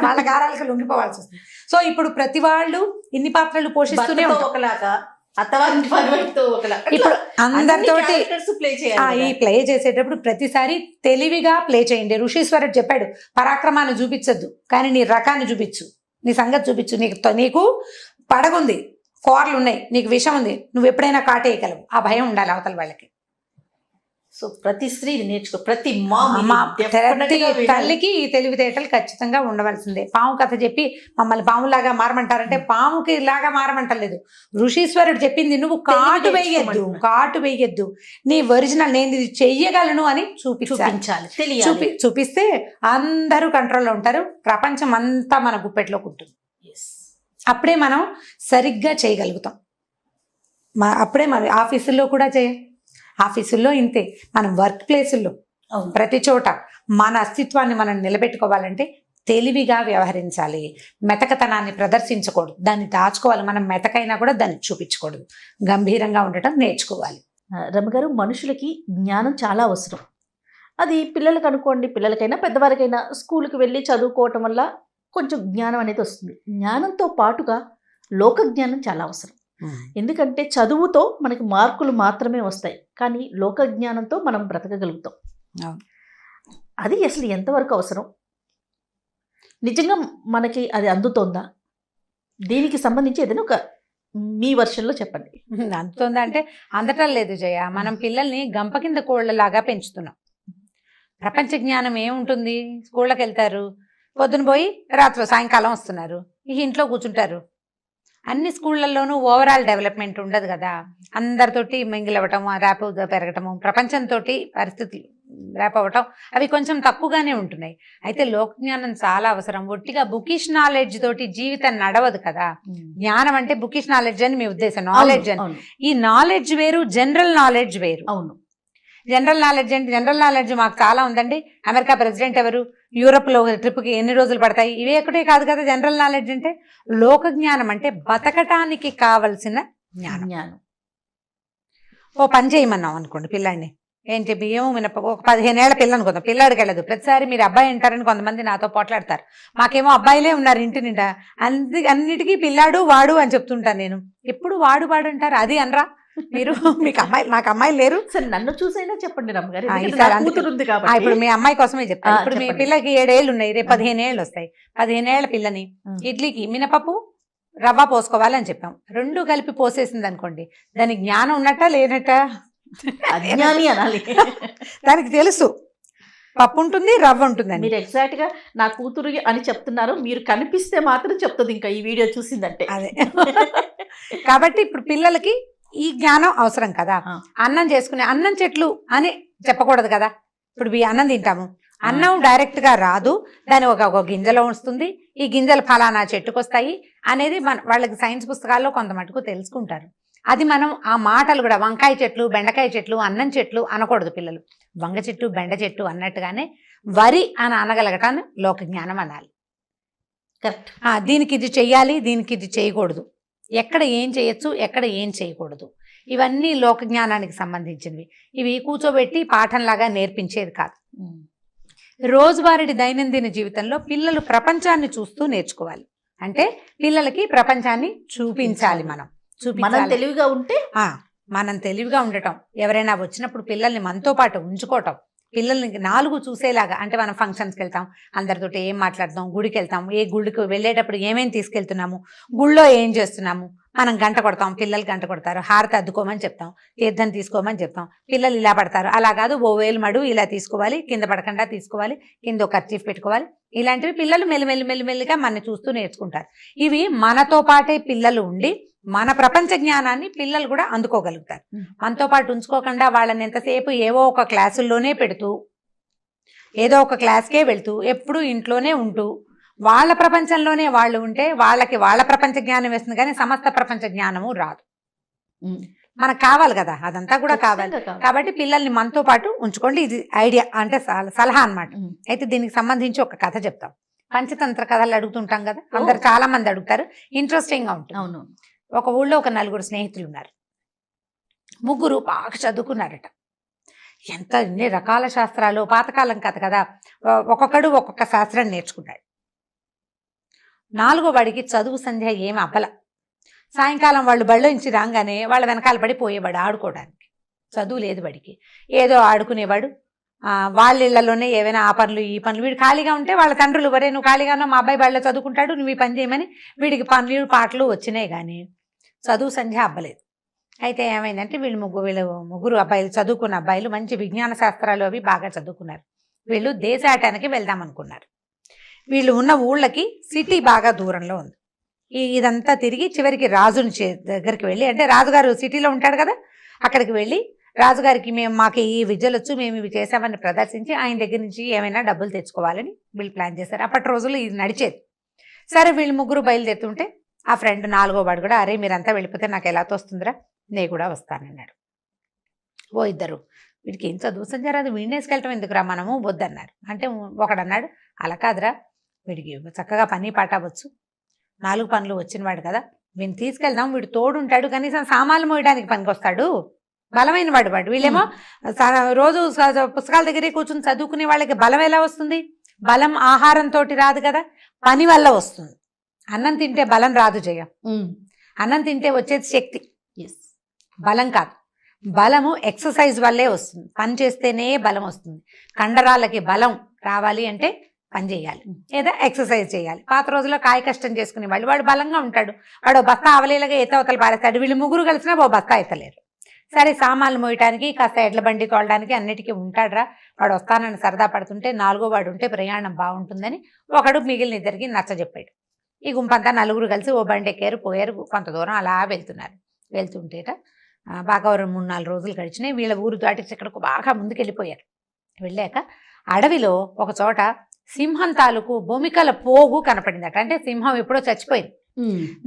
వాళ్ళ గారాలకు లొంగిపోవాల్సి వస్తుంది. సో ఇప్పుడు ప్రతి వాళ్ళు ఇన్ని పాత్రలు పోషిస్తూనే ఒకలాగా, ఇప్పుడు అందరితోటి ఈ ప్లే చేసేటప్పుడు ప్రతిసారి తెలివిగా ప్లే చేయండి. ఋషీశ్వరుడు చెప్పాడు, పరాక్రమాన్ని చూపించద్దు కానీ నీ రకాన్ని చూపించు, నీ సంగతి చూపించు. నీకు పడగుంది, కూరలు ఉన్నాయి, నీకు విషం ఉంది, నువ్వు ఎప్పుడైనా కాటేయగలవు. ఆ భయం ఉండాలి అవతల వాళ్ళకి. సో ప్రతి స్త్రీ నేర్చుకో, ప్రతి తల్లికి ఈ తెలివితేటలు ఖచ్చితంగా ఉండవలసిందే. పాము కథ చెప్పి మమ్మల్ని పాములాగా మారమంటారంటే పాముకి లాగా మారమంటలేదు. ఋషీశ్వరుడు చెప్పింది నువ్వు కాటు వేయద్దు, నీ ఒరిజినల్ నేను ఇది చెయ్యగలను అని చూపించాలి. చూపిస్తే అందరూ కంట్రోల్లో ఉంటారు, ప్రపంచం అంతా మన గుప్పెట్లోకి ఉంటుంది. అప్పుడే మనం సరిగ్గా చేయగలుగుతాం. అప్పుడే మన ఆఫీసుల్లో కూడా ఆఫీసుల్లో ఇంతే, మనం వర్క్ ప్లేసుల్లో ప్రతి చోట మన అస్తిత్వాన్ని మనం నిలబెట్టుకోవాలంటే తెలివిగా వ్యవహరించాలి. మెతకతనాన్ని ప్రదర్శించకూడదు, దాన్ని దాచుకోవాలి. మనం మెతకైనా కూడా దాన్ని చూపించకూడదు, గంభీరంగా ఉండటం నేర్చుకోవాలి. రమగారు, మనుషులకి జ్ఞానం చాలా అవసరం. అది పిల్లలకు అనుకోండి, పిల్లలకైనా పెద్దవారికైనా స్కూల్కి వెళ్ళి చదువుకోవటం వల్ల కొంచెం జ్ఞానం అనేది వస్తుంది. జ్ఞానంతో పాటుగా లోక జ్ఞానం చాలా అవసరం. ఎందుకంటే చదువుతో మనకి మార్కులు మాత్రమే వస్తాయి, కానీ లోక జ్ఞానంతో మనం బ్రతకగలుగుతాం. అది అసలు ఎంతవరకు అవసరం? నిజంగా మనకి అది అందుతోందా? దీనికి సంబంధించి ఏదైనా ఒక మీ వర్షన్లో చెప్పండి. అందుతోందా అంటే అందటం లేదు జయ. మనం పిల్లల్ని గంప కింద కోళ్ళలాగా పెంచుతున్నాం. ప్రపంచ జ్ఞానం ఏముంటుంది? స్కూళ్ళకి వెళ్తారు, పొద్దున పోయి రాత్రి సాయంకాలం వస్తున్నారు, ఈ ఇంట్లో కూర్చుంటారు. అన్ని స్కూళ్ళల్లోనూ ఓవరాల్ డెవలప్మెంట్ ఉండదు కదా. అందరితోటి మింగిల్ అవ్వటము, ర్యాప్ పెరగటము, ప్రపంచంతో పరిస్థితులు ర్యాప్ అవ్వటం అవి కొంచెం తక్కువగానే ఉంటున్నాయి. అయితే లోకజ్ఞానం చాలా అవసరం. ఒట్టిగా బుకిష్ నాలెడ్జ్ తోటి జీవితం నడవదు కదా. జ్ఞానం అంటే బుకిష్ నాలెడ్జ్ అని మీ ఉద్దేశం, నాలెడ్జ్ అని. ఈ నాలెడ్జ్ వేరు, జనరల్ నాలెడ్జ్ వేరు. అవును, జనరల్ నాలెడ్జ్ అంటే జనరల్ నాలెడ్జ్ మాకు చాలా ఉందండి. అమెరికా ప్రెసిడెంట్ ఎవరు, యూరోప్లో ట్రిప్కి ఎన్ని రోజులు పడతాయి, ఇవే ఒకటే కాదు కదా జనరల్ నాలెడ్జ్ అంటే. లోక జ్ఞానం అంటే బతకటానికి కావలసిన జ్ఞానం. ఓ పని చేయమన్నాం అనుకోండి పిల్లాడిని, ఏంటి బియ్యం మినప, ఒక 15 ఏళ్ల పిల్ల అనుకుందాం, పిల్లాడికి వెళ్ళదు. ప్రతిసారి మీరు అబ్బాయి అంటారని కొంతమంది నాతో పోట్లాడతారు. మాకేమో అబ్బాయిలే ఉన్నారు ఇంటి నిండా, అన్నిటికీ పిల్లాడు వాడు అని చెప్తుంటాను నేను. ఎప్పుడు వాడు అంటారు, అది అనరా మీరు? మీకు అమ్మాయి, నాకు అమ్మాయిలు లేరు. సరే నన్ను చూసైనా చెప్పండి రమ్మగారు, ఇప్పుడు మీ అమ్మాయి కోసమే చెప్తాను. ఇప్పుడు మీ పిల్లకి 7 ఏళ్ళు ఉన్నాయి, రేపు 15 ఏళ్ళు వస్తాయి. 15 ఏళ్ల పిల్లని ఇడ్లీకి మినపప్పు రవ్వ పోసుకోవాలని చెప్పాం. 2 కలిపి పోసేసింది అనుకోండి, దానికి జ్ఞానం ఉన్నట్టా లేనట్ట? అజ్ఞాని అనాలి. దానికి తెలుసు పప్పు ఉంటుంది, రవ్వ ఉంటుంది. మీరు ఎగ్జాక్ట్ గా నా కూతురు అని చెప్తున్నారు, మీరు కనిపిస్తే మాత్రం చెప్తుంది ఇంకా ఈ వీడియో చూసిందంటే. అదే కాబట్టి ఇప్పుడు పిల్లలకి ఈ జ్ఞానం అవసరం కదా. అన్నం చేసుకునే, అన్నం చెట్లు అని చెప్పకూడదు కదా. ఇప్పుడు అన్నం తింటాము, అన్నం డైరెక్ట్ గా రాదు, దాని ఒక గింజలో వస్తుంది, ఈ గింజలు ఫలానా చెట్టుకు వస్తాయి అనేది వాళ్ళకి సైన్స్ పుస్తకాల్లో కొంత మటుకు తెలుసుకుంటారు. అది మనం ఆ మాటలు కూడా వంకాయ చెట్లు, బెండకాయ చెట్లు, అన్నం చెట్లు అనకూడదు. పిల్లలు వంగ చెట్టు, బెండ చెట్టు అన్నట్టుగానే వరి అని అనగలగటాన్ని లోక జ్ఞానం అనాలి. కరెక్ట్. దీనికి ఇది చెయ్యాలి, దీనికి ఇది చేయకూడదు, ఎక్కడ ఏం చేయొచ్చు, ఎక్కడ ఏం చేయకూడదు, ఇవన్నీ లోక జ్ఞానానికి సంబంధించినవి. ఇవి కూర్చోబెట్టి పాఠంలాగా నేర్పించేది కాదు. రోజువారీ దైనందిన జీవితంలో పిల్లలు ప్రపంచాన్ని చూస్తూ నేర్చుకోవాలి. అంటే పిల్లలకి ప్రపంచాన్ని చూపించాలి. మనం తెలివిగా ఉంటే, మనం తెలివిగా ఉండటం, ఎవరైనా వచ్చినప్పుడు పిల్లల్ని మనతో పాటు ఉంచుకోవటం, పిల్లల్ని 4 చూసేలాగా, అంటే మనం ఫంక్షన్స్కి వెళ్తాం, అందరితోటి ఏం మాట్లాడతాం, గుడికి వెళ్తాం, ఏ గుడికి వెళ్ళేటప్పుడు ఏమేమి తీసుకెళ్తున్నాము, గుళ్ళో ఏం చేస్తున్నాము, మనం గంట కొడతాం, పిల్లలు గంట కొడతారు, హారతి అద్దుకోమని చెప్తాం, తీర్థం తీసుకోమని చెప్తాం, పిల్లలు ఇలా పడతారు, అలా కాదు ఓ వేలు మడు ఇలా తీసుకోవాలి, కింద పడకుండా తీసుకోవాలి, కింద ఒక కర్చీఫ్ పెట్టుకోవాలి, ఇలాంటివి పిల్లలు మెల్లిమెల్లిగా మన చూస్తూ నేర్చుకుంటారు. ఇవి మనతో పాటే పిల్లలు ఉండి మన ప్రపంచ జ్ఞానాన్ని పిల్లలు కూడా అందుకోగలుగుతారు. మనతో పాటు ఉంచుకోకుండా వాళ్ళని ఎంతసేపు ఏవో ఒక క్లాసుల్లోనే పెడుతూ, ఏదో ఒక క్లాస్కే వెళ్తూ, ఎప్పుడు ఇంట్లోనే ఉంటూ వాళ్ళ ప్రపంచంలోనే వాళ్ళు ఉంటే వాళ్ళకి వాళ్ళ ప్రపంచ జ్ఞానం వేస్తుంది, కానీ సమస్త ప్రపంచ జ్ఞానము రాదు. మనకు కావాలి కదా, అదంతా కూడా కావాలి. కాబట్టి పిల్లల్ని మనతో పాటు ఉంచుకోండి. ఇది ఐడియా, అంటే సలహా అన్నమాట. అయితే దీనికి సంబంధించి ఒక కథ చెప్తాం. పంచతంత్ర కథలు అడుగుతుంటాం కదా, అందరు చాలా మంది అడుగుతారు, ఇంట్రెస్టింగ్ గా ఉంటుంది. అవును. ఒక ఊళ్ళో ఒక 4 స్నేహితులు ఉన్నారు. 3 బాగా చదువుకున్నారట. ఎన్ని రకాల శాస్త్రాలు, పాతకాలం కథ కదా, ఒక్కొక్కడు ఒక్కొక్క శాస్త్రం నేర్చుకున్నాడు. 4వ వాడికి చదువు సంధ్య ఏమి అబ్బల. సాయంకాలం వాళ్ళు బళ్ళో నుంచి రాగానే వాళ్ళ వెనకాల పడి పోయేవాడు ఆడుకోవడానికి. చదువు లేదు వాడికి, ఏదో ఆడుకునేవాడు. వాళ్ళ ఇళ్లలోనే ఏవైనా ఆ పనులు ఈ పనులు, వీడు ఖాళీగా ఉంటే వాళ్ళ తండ్రులు, వరే నువ్వు ఖాళీగానో మా అబ్బాయి బళ్ళో చదువుకుంటాడు, నువ్వు ఈ పని చేయమని వీడికి పనులు పాటలు వచ్చినాయి, కానీ చదువు సంధ్య అబ్బలేదు. అయితే ఏమైందంటే వీళ్ళు ముగ్గురు అబ్బాయిలు, చదువుకున్న అబ్బాయిలు, మంచి విజ్ఞాన శాస్త్రాలు అవి బాగా చదువుకున్నారు. వీళ్ళు దేశాటానికి వెళ్దాం అనుకున్నారు. వీళ్ళు ఉన్న ఊళ్ళకి సిటీ బాగా దూరంలో ఉంది. ఇదంతా తిరిగి చివరికి రాజుని దగ్గరికి వెళ్ళి, అంటే రాజుగారు సిటీలో ఉంటాడు కదా, అక్కడికి వెళ్ళి రాజుగారికి మాకు ఈ విద్యలు వచ్చు, మేము ఇవి చేసామని ప్రదర్శించి ఆయన దగ్గర నుంచి ఏమైనా డబ్బులు తెచ్చుకోవాలని వీళ్ళు ప్లాన్ చేశారు. అప్పటి రోజుల్లో ఇది నడిచేది. సరే వీళ్ళు 3 బయలుదేరుతుంటే ఆ ఫ్రెండ్ 4వ వాడు కూడా, అరే మీరంతా వెళ్ళిపోతే నాకు ఎలా తోస్తుందిరా, నేను కూడా వస్తానన్నాడు. ఇద్దరు వీడికి ఏం చదువు సంజారాదు, వీడిని వేసుకెళ్ళటం ఎందుకురా మనము, వద్దన్నారు. అంటే ఒకడన్నాడు, అలా కాదురా, వీడికి చక్కగా పని పాటవచ్చు, 4 పనులు వచ్చినవాడు కదా, వీడిని తీసుకెళ్దాం, వీడు తోడుంటాడు, కనీసం సామాన్లు మోయడానికి పనికొస్తాడు, బలమైన వాడు. వీళ్ళేమో రోజు పుస్తకాల దగ్గరే కూర్చుని చదువుకునే వాళ్ళకి బలం ఎలా వస్తుంది? బలం ఆహారంతో రాదు కదా, పని వల్ల వస్తుంది. అన్నం తింటే బలం రాదు జయ, అన్నం తింటే వచ్చేది శక్తి, బలం కాదు. బలము ఎక్సర్సైజ్ వల్లే వస్తుంది, పని చేస్తేనే బలం వస్తుంది. కండరాలకి బలం రావాలి అంటే పని చేయాలి, లేదా ఎక్సర్సైజ్ చేయాలి. పాత రోజుల్లో కాయ కష్టం చేసుకునే వాడు బలంగా ఉంటాడు, వాడు బస్తా అవలేలాగా ఎత్తవతలు పారేస్తాడు. వీళ్ళు 3 కలిసినా ఓ బస్తా ఎత్తలేరు. సరే సామాన్లు మోయటానికి, కాస్త ఎడ్ల బండి తోలడానికి అన్నిటికీ ఉంటాడురా, వాడు వస్తానని సరదా పడుతుంటే 4వ వాడు ఉంటే ప్రయాణం బాగుంటుందని ఒకడు మిగిలిన ఇద్దరికి నచ్చజెప్పాడు. ఈ గుంపంతా 4 కలిసి ఓ బండి ఎక్కారు, పోయారు. కొంత దూరం అలా వెళ్తుంటేట బాగా 3-4 రోజులు గడిచినాయి. వీళ్ళ ఊరు దాటి ఇక్కడికి బాగా ముందుకెళ్ళిపోయారు. వెళ్ళాక అడవిలో ఒక చోట సింహం తాలూకు బొమికల పోగు కనపడిందట. అంటే సింహం ఎప్పుడో చచ్చిపోయింది,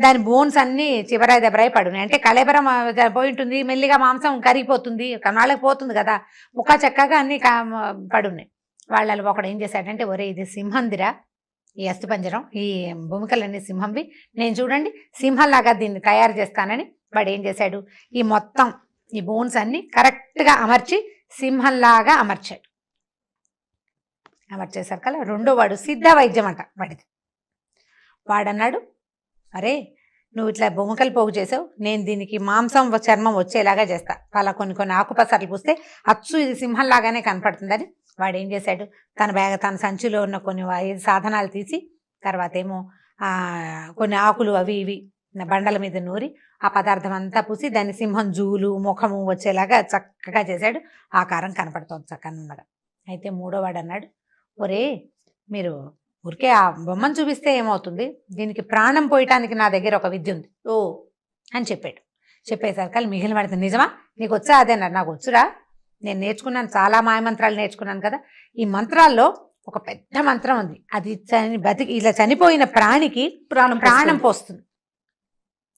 దాని బోన్స్ అన్ని చివరాయి దెబ్బరాయి పడున్నాయి. అంటే కళేబరం పోయి ఉంటుంది, మెల్లిగా మాంసం కరిగిపోతుంది, కన్నాళ్ళకి పోతుంది కదా, ముఖ చక్కగా అన్ని పడున్నాయి. వాళ్ళలో ఒకడు ఏం చేశాడంటే, ఒరే ఇది సింహందిరా ఈ అస్థిపంజరం, ఈ భూమికలన్నీ సింహంవి, నేను చూడండి సింహంలాగా దీన్ని తయారు చేస్తానని వాడు ఏం చేశాడు, ఈ మొత్తం ఈ బోన్స్ అన్ని కరెక్ట్గా అమర్చి సింహంలాగా అమర్చాడు. అమర్చేసరికల్లా 2వ వాడు సిద్ధ వైద్యం అంట వాడిది. వాడన్నాడు, అరే నువ్వు ఇట్లా బొమ్మకలు పోగు చేసావు, నేను దీనికి మాంసం చర్మం వచ్చేలాగా చేస్తా, అలా కొన్ని ఆకుపసర్లు పూస్తే అచ్చు ఇది సింహంలాగానే కనపడుతుందని వాడు ఏం చేశాడు, తన సంచిలో ఉన్న కొన్ని సాధనాలు తీసి, తర్వాత ఏమో కొన్ని ఆకులు అవి ఇవి బండల మీద నూరి ఆ పదార్థం అంతా పూసి దాన్ని సింహం జూలు ముఖము వచ్చేలాగా చక్కగా చేశాడు. ఆకారం కనపడుతుంది చక్కగా. అయితే 3వ వాడు అన్నాడు, ఒరే మీరు ఊరికే ఆ బొమ్మను చూపిస్తే ఏమవుతుంది, దీనికి ప్రాణం పోయటానికి నా దగ్గర ఒక విద్య ఉంది అని చెప్పాడు. చెప్పేసరికి మిగిలిన వాడితే, నిజమా నీకు వచ్చా? అదే అన్నారు, నాకు వచ్చురా, నేను నేర్చుకున్నాను, చాలా మాయమంత్రాలు నేర్చుకున్నాను కదా. ఈ మంత్రాల్లో ఒక పెద్ద మంత్రం ఉంది, అది ఇలా చనిపోయిన ప్రాణికి ప్రాణం పోస్తుంది.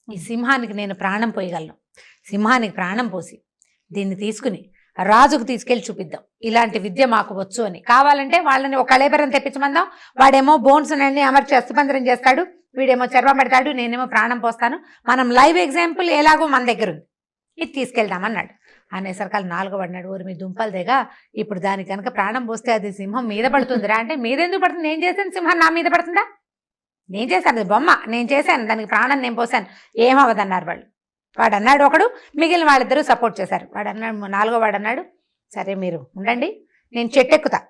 ఈ సింహానికి నేను ప్రాణం పోయగలను. సింహానికి ప్రాణం పోసి దీన్ని తీసుకుని రాజుకు తీసుకెళ్లి చూపిద్దాం, ఇలాంటి విద్య మాకు వచ్చు అని. కావాలంటే వాళ్ళని ఒక కళేబరం తెప్పించమందాం, వాడేమో బోన్స్ అన్ని అమర్చి అస్థిపంజరం చేస్తాడు, వీడేమో చర్మం పెడతాడు, నేనేమో ప్రాణం పోస్తాను, మనం లైవ్ ఎగ్జాంపుల్ ఎలాగో మన దగ్గర ఉంది, ఇది తీసుకెళ్దామన్నాడు. అనేసరికి 4వ వాడు అన్నాడు, ఊరి మీ దుంపలు దిగా, ఇప్పుడు దానికి కనుక ప్రాణం పోస్తే అది సింహం మీద పడుతుందిరా. అంటే మీద ఎందుకు పడుతుంది, నేను చేశాను, సింహం నా మీద పడుతుందా? నేను చేశాను, అది బొమ్మ నేను చేశాను, దానికి ప్రాణం నేను పోసాను, ఏమవదన్నారు వాళ్ళు. వాడు అన్నాడు ఒకడు, మిగిలిన వాళ్ళిద్దరూ సపోర్ట్ చేశారు. వాడు అన్నాడు, 4వ వాడు అన్నాడు, సరే మీరు ఉండండి, నేను చెట్టు ఎక్కుతా,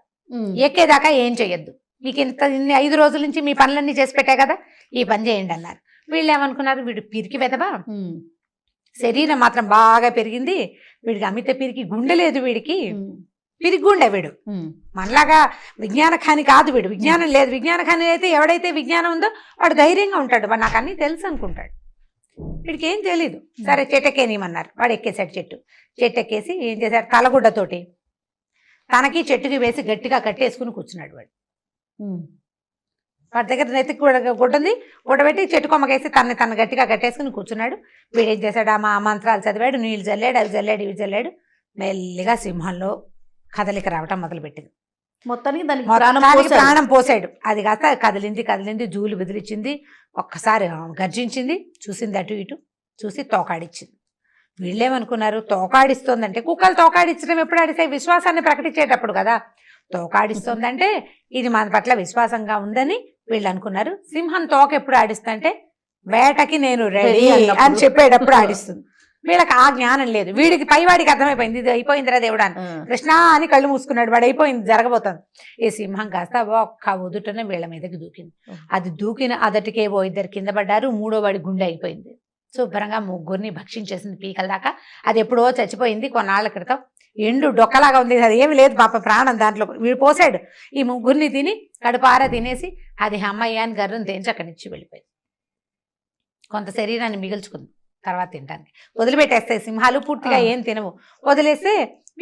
ఎక్కేదాకా ఏం చెయ్యొద్దు, మీకు ఇన్ని 5 రోజుల నుంచి మీ పనులన్నీ చేసి పెట్టా కదా, ఈ పని చేయండి అన్నారు. వీళ్ళు ఏమనుకున్నారు, వీడు పిరికి వెదవా, శరీరం మాత్రం బాగా పెరిగింది, వీడికి అమిత పిరికి, గుండె లేదు వీడికి, పిరికి గుండె వీడు, మనలాగా విజ్ఞాన ఖాని కాదు వీడు, విజ్ఞానం లేదు. విజ్ఞాన ఖాని అయితే ఎవడైతే విజ్ఞానం ఉందో వాడు ధైర్యంగా ఉంటాడు, వాడు నాకు అన్నీ తెలుసు అనుకుంటాడు. వీడికి ఏం తెలీదు. సరే చెట్టు ఎక్కేనియమన్నారు, వాడు ఎక్కేసాడు. చెట్టు ఎక్కేసి ఏం చేశాడు, తలగుడ్డతోటి తనకి చెట్టుకి వేసి గట్టిగా కట్టేసుకుని కూర్చున్నాడు. వాడి దగ్గర నెత్తికి గుడ్డంది, గుడ్డబెట్టి చెట్టు కొమ్మకేసి తను గట్టిగా కట్టేసుకుని కూర్చున్నాడు. వీడేం చేశాడు, ఆ మంత్రాలు చదివాడు, నీళ్ళు చల్లాడు, అవి చల్లాడు, ఇవి చల్లాడు. మెల్లిగా సింహంలో కదలిక రావటం మొదలుపెట్టింది. మొత్తానికి ప్రాణం పోసాడు. అది కాస్త కదిలింది, జూలు బెదిరించింది, ఒక్కసారి గర్జించింది, చూసింది అటు ఇటు చూసి తోకాడిచ్చింది. వీళ్ళేమనుకున్నారు, తోకాడిస్తోందంటే, కుక్కలు తోకాడిచ్చడం ఎప్పుడు ఆడితే విశ్వాసాన్ని ప్రకటించేటప్పుడు కదా, తోకాడిస్తోందంటే ఇది మన పట్ల విశ్వాసంగా ఉందని వీళ్ళు అనుకున్నారు. సింహం తోక ఎప్పుడు ఆడిస్తుందంటే వేటకి నేను రెడీ అని చెప్పేటప్పుడు ఆడిస్తుంది. వీళ్ళకి ఆ జ్ఞానం లేదు. వీడికి పైవాడికి అర్థమైపోయింది, ఇది అయిపోయిందిరా దేవుడా అని, కృష్ణ అని కళ్ళు మూసుకున్నాడు. వాడు అయిపోయింది, జరగబోతుంది. ఈ సింహం కాస్త ఒక్క ఉదుటనే వీళ్ళ మీదకి దూకింది. అది దూకిన అదటికేవో 2 కింద పడ్డారు, 3వ వాడి గుండె అయిపోయింది. శుభ్రంగా 3 భక్షించేసింది పీకల దాకా. అది ఎప్పుడో చచ్చిపోయింది కొన్నాళ్ళ క్రితం. ఎండు డొక్కలాగా ఉంది, అది ఏమి లేదు పాప, ప్రాణం దాంట్లో. వీడు పోసాడు. ఈ 3 తిని కడుపారా తినేసి అది అమ్మయ్య అని గర్రం తేంచి అక్కడి నుంచి వెళ్ళిపోయింది. కొంత శరీరాన్ని మిగుల్చుకుంది, తర్వాత తినడానికి వదిలిపెట్టేస్తాయి సింహాలు. పూర్తిగా ఏం తినవు, వదిలేస్తే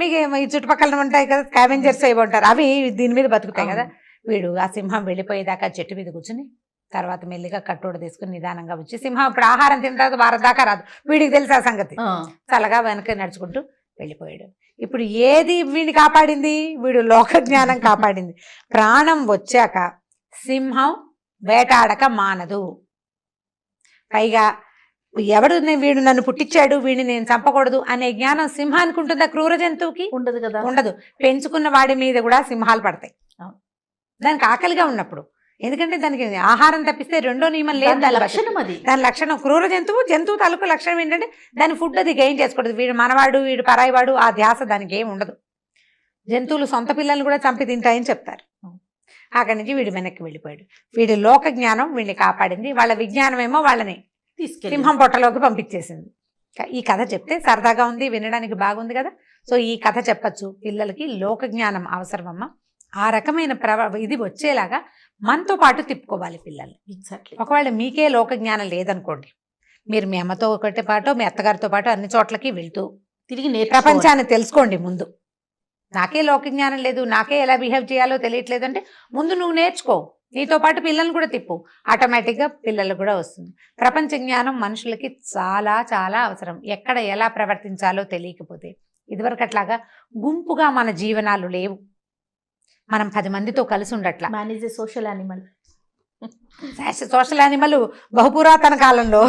మీకు ఈ చుట్టుపక్కల ఉంటాయి కదా స్కావెంజర్స్ అవి ఉంటారు, అవి దీని మీద బతుకుతాయి కదా. వీడు ఆ సింహం వెళ్ళిపోయేదాకా చెట్టు మీద కూర్చుని తర్వాత మెల్లిగా కట్టోడ తీసుకుని నిదానంగా వచ్చి, సింహం ఇప్పుడు ఆహారం తిన్న తర్వాత వారం దాకా రాదు, వీడికి తెలుసు ఆ సంగతి. చల్లగా వెనక నడుచుకుంటూ వెళ్ళిపోయాడు. ఇప్పుడు ఏది వీడిని కాపాడింది, వీడు లోక జ్ఞానం కాపాడింది. ప్రాణం వచ్చాక సింహం వేటాడక మానదు. పైగా ఎవడు వీడు నన్ను పుట్టించాడు, వీడిని నేను చంపకూడదు అనే జ్ఞానం సింహానికి ఉంటుందా, క్రూర జంతువుకి ఉండదు కదా. ఉండదు. పెంచుకున్న వాడి మీద కూడా సింహాలు పడతాయి దానికి ఆకలిగా ఉన్నప్పుడు. ఎందుకంటే దానికి ఆహారం తప్పిస్తే రెండో నియమం లేదు, దాని లక్షణం. క్రూర జంతువు తాలూకు లక్షణం ఏంటంటే దాని ఫుడ్ అది గెయిన్ చేసుకోవద్దు. వీడు మనవాడు, వీడు పరాయివాడు, ఆ ధ్యాస దానికి ఏమి ఉండదు. జంతువులు సొంత పిల్లల్ని కూడా చంపి తింటాయని చెప్తారు. అక్కడి నుంచి వీడు వెనక్కి వెళ్ళిపోయాడు. వీడి లోక జ్ఞానం వీడిని కాపాడింది, వాళ్ళ విజ్ఞానం ఏమో వాళ్ళని సింహం పొట్టలోకి పంపించేసింది. ఈ కథ చెప్తే సరదాగా ఉంది, వినడానికి బాగుంది కదా. సో ఈ కథ చెప్పచ్చు పిల్లలకి. లోక జ్ఞానం అవసరమమ్మ. ఆ రకమైన ఇది వచ్చేలాగా మనతో పాటు తిప్పుకోవాలి పిల్లల్ని. ఎగ్జాక్ట్లీ. ఒకవేళ మీకే లోక జ్ఞానం లేదనుకోండి, మీరు మీ అమ్మతో ఒకటి పాటు మీ అత్తగారితో పాటు అన్ని చోట్లకి వెళ్తూ తిరిగి ప్రపంచాన్ని తెలుసుకోండి. ముందు నాకే లోక జ్ఞానం లేదు, నాకే ఎలా బిహేవ్ చేయాలో తెలియట్లేదు అంటే ముందు నువ్వు నేర్చుకో, నీతో పాటు పిల్లల్ని కూడా తిప్పు, ఆటోమేటిక్గా పిల్లలకు కూడా వస్తుంది. ప్రపంచ జ్ఞానం మనుషులకి చాలా చాలా అవసరం. ఎక్కడ ఎలా ప్రవర్తించాలో తెలియకపోతే, ఇదివరకు అట్లాగా గుంపుగా మన జీవనాలు లేవు, మనం 10 మందితో కలిసి ఉండట్లా. Social animal. సోషల్ యానిమల్ బహుపురాతన కాలంలో,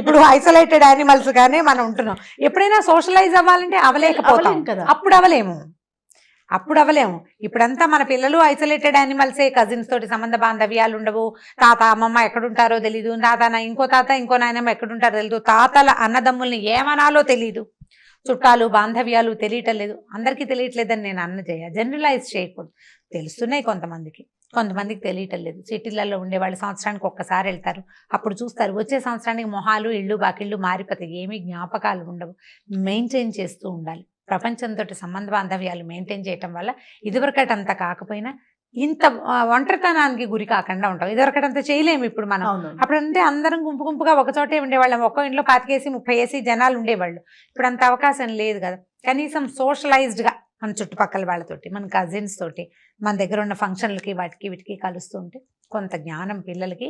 ఇప్పుడు ఐసోలేటెడ్ యానిమల్స్ గానే మనం ఉంటున్నాం. ఎప్పుడైనా సోషలైజ్ అవ్వాలంటే అవలేకపోతాం కదా, అప్పుడు అవ్వలేము. ఇప్పుడంతా మన పిల్లలు ఐసోలేటెడ్ యానిమల్సే. కజిన్స్ తోటి సంబంధ బాంధవ్యాలు ఉండవు. తాత అమ్మమ్మ ఎక్కడుంటారో తెలీదు, ఇంకో తాత ఇంకో నాయనమ్మ ఎక్కడుంటారో తెలీదు, తాతల అన్నదమ్ముల్ని ఏమనాలో తెలీదు, చుట్టాలు బాంధవ్యాలు తెలియటం లేదు. అందరికీ తెలియట్లేదని నేను జనరలైజ్ చేయకూడదు. తెలుస్తున్నాయి కొంతమందికి తెలియటం లేదు. సిటీలలో ఉండేవాళ్ళు సంవత్సరానికి ఒక్కసారి వెళ్తారు, అప్పుడు చూస్తారు. వచ్చే సంవత్సరానికి మొహాలు ఇళ్ళు బాకిళ్ళు మారిపోతాయి, ఏమీ జ్ఞాపకాలు ఉండవు. మెయింటైన్ చేస్తూ ఉండాలి. ప్రపంచంతో సంబంధ బాంధవ్యాలు మెయింటైన్ చేయటం వల్ల ఇదివరకటంతా కాకపోయినా ఇంత ఒంటరితనానికి గురి కాకుండా ఉంటాం. ఇదివరకటంతా చేయలేము ఇప్పుడు మనం. అప్పుడంటే అందరం గుంపుగా ఒక చోటే ఉండేవాళ్ళం. ఒక్కో ఇంట్లో 25-30 జనాలు ఉండేవాళ్ళు. ఇప్పుడు అంత అవకాశం లేదు కదా. కనీసం సోషలైజ్డ్గా మన చుట్టుపక్కల వాళ్ళతోటి, మన కజిన్స్ తోటి, మన దగ్గర ఉన్న ఫంక్షన్లకి వాటికి వీటికి కలుస్తూ ఉంటే కొంత జ్ఞానం పిల్లలకి,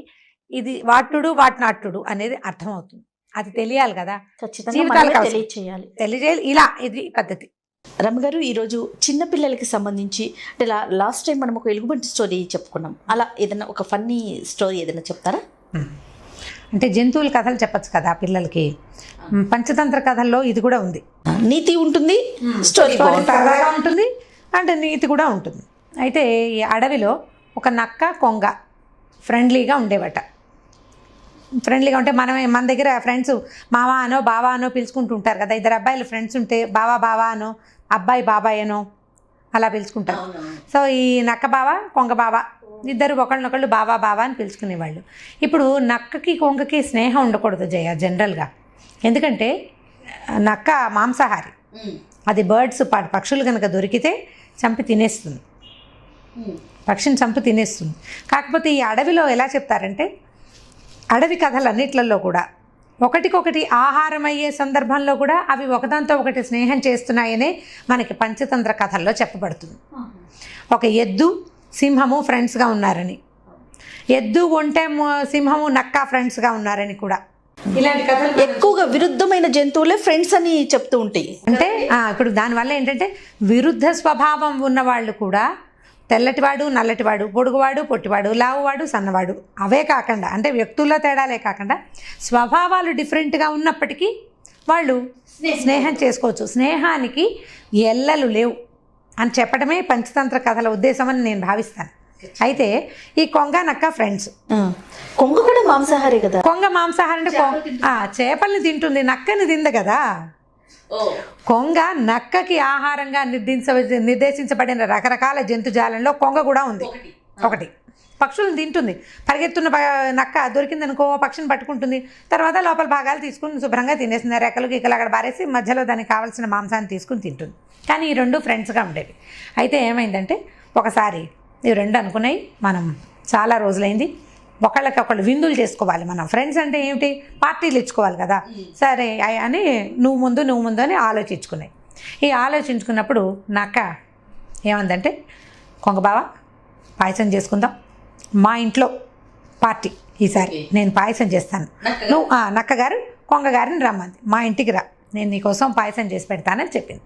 ఇది వాటుడు వాటినాటుడు అనేది అర్థమవుతుంది. అది తెలియాలి కదా, తెలియజేయాలి. ఇలా ఇది పద్ధతి. రమ్మగారు, ఈరోజు చిన్నపిల్లలకి సంబంధించి అంటే లాస్ట్ టైం మనం ఒక ఎలుగుబంటి స్టోరీ చెప్పుకున్నాం, అలా ఏదైనా ఒక ఫన్నీ స్టోరీ ఏదైనా చెప్తారా? అంటే జంతువుల కథలు చెప్పచ్చు కదా పిల్లలకి. పంచతంత్ర కథల్లో ఇది కూడా ఉంది. నీతి ఉంటుంది, స్టోరీ సరదాగా ఉంటుంది, అంటే నీతి కూడా ఉంటుంది. అయితే ఈ అడవిలో ఒక నక్క కొంగ ఫ్రెండ్లీగా ఉండేవట. ఫ్రెండ్లీగా ఉంటే మన దగ్గర ఫ్రెండ్స్ మావా అనో బావా అనో పిలుచుకుంటూ ఉంటారు కదా. 2 అబ్బాయిలు ఫ్రెండ్స్ ఉంటే బావా అనో, అబ్బాయి బాబాయ్ అనో, అలా పిలుచుకుంటారు. సో ఈ నక్క బావ కొంగ బావ ఇద్దరు ఒకళ్ళనొకళ్ళు బావా బావా అని పిలుచుకునేవాళ్ళు. ఇప్పుడు నక్కకి కొంగకి స్నేహం ఉండకూడదు జయ జనరల్గా. ఎందుకంటే నక్క మాంసాహారి, అది బర్డ్స్ పక్షులు కనుక దొరికితే చంపి తినేస్తుంది, పక్షిని చంపి తినేస్తుంది. కాకపోతే ఈ అడవిలో ఎలా చెప్తారంటే అడవి కథలన్నిట్లలో కూడా ఒకటికొకటి ఆహారం అయ్యే సందర్భంలో కూడా అవి ఒకదాంతో ఒకటి స్నేహం చేస్తున్నాయనే మనకి పంచతంత్ర కథల్లో చెప్పబడుతుంది. ఒక ఎద్దు సింహము ఫ్రెండ్స్గా ఉన్నారని, ఎద్దు ఒంటె సింహము నక్క ఫ్రెండ్స్గా ఉన్నారని కూడా ఇలాంటి కథలు ఎక్కువగా విరుద్ధమైన జంతువులే ఫ్రెండ్స్ అని చెప్తూ ఉంటాయి. అంటే ఇప్పుడు దానివల్ల ఏంటంటే విరుద్ధ స్వభావం ఉన్నవాళ్ళు కూడా తెల్లటివాడు నల్లటివాడు, పొడుగువాడు పొట్టివాడు, లావువాడు సన్నవాడు, అవే కాకుండా అంటే వ్యక్తుల్లో తేడాలే కాకుండా స్వభావాలు డిఫరెంట్గా ఉన్నప్పటికీ వాళ్ళు స్నేహం చేసుకోవచ్చు. స్నేహానికి ఎల్లలు లేవు అని చెప్పడమే పంచతంత్ర కథల ఉద్దేశం అని నేను భావిస్తాను. అయితే ఈ కొంగ నక్క ఫ్రెండ్స్. కొంగ కూడా మాంసాహారి కదా. కొంగ మాంసాహారి అంటే చేపల్ని తింటుంది, నక్కని తింది కదా. కొంగ నక్కకి ఆహారంగా నిర్దేశించబడిన రకరకాల జంతుజాలంలో కొంగ కూడా ఉంది. ఒకటి పక్షులను తింటుంది, పరిగెత్తున్న నక్క దొరికిందనుకో పక్షిని పట్టుకుంటుంది, తర్వాత లోపల భాగాలు తీసుకుని శుభ్రంగా తినేస్తుంది, రెక్కలు గిక్కలు అక్కడ పారేసి మధ్యలో దానికి కావాల్సిన మాంసాన్ని తీసుకుని తింటుంది. కానీ ఈ రెండు ఫ్రెండ్స్గా ఉండేవి. అయితే ఏమైందంటే ఒకసారి ఇవి రెండు అనుకున్నాయి, మనం చాలా రోజులైంది ఒకళ్ళకి ఒకళ్ళు విందులు చేసుకోవాలి, మనం ఫ్రెండ్స్ అంటే ఏమిటి పార్టీలు ఇచ్చుకోవాలి కదా, సరే అని నువ్వు ముందు అని ఆలోచించుకున్నాయి. ఈ ఆలోచించుకున్నప్పుడు నక్క ఏమందంటే కొంగ బావ పాయసం చేసుకుందాం, మా ఇంట్లో పార్టీ ఈసారి నేను పాయసం చేస్తాను, నువ్వు నక్కగారు కొంగగారిని రమ్మంది, మా ఇంటికి రా, నేను నీకోసం పాయసం చేసి పెడతానని చెప్పింది.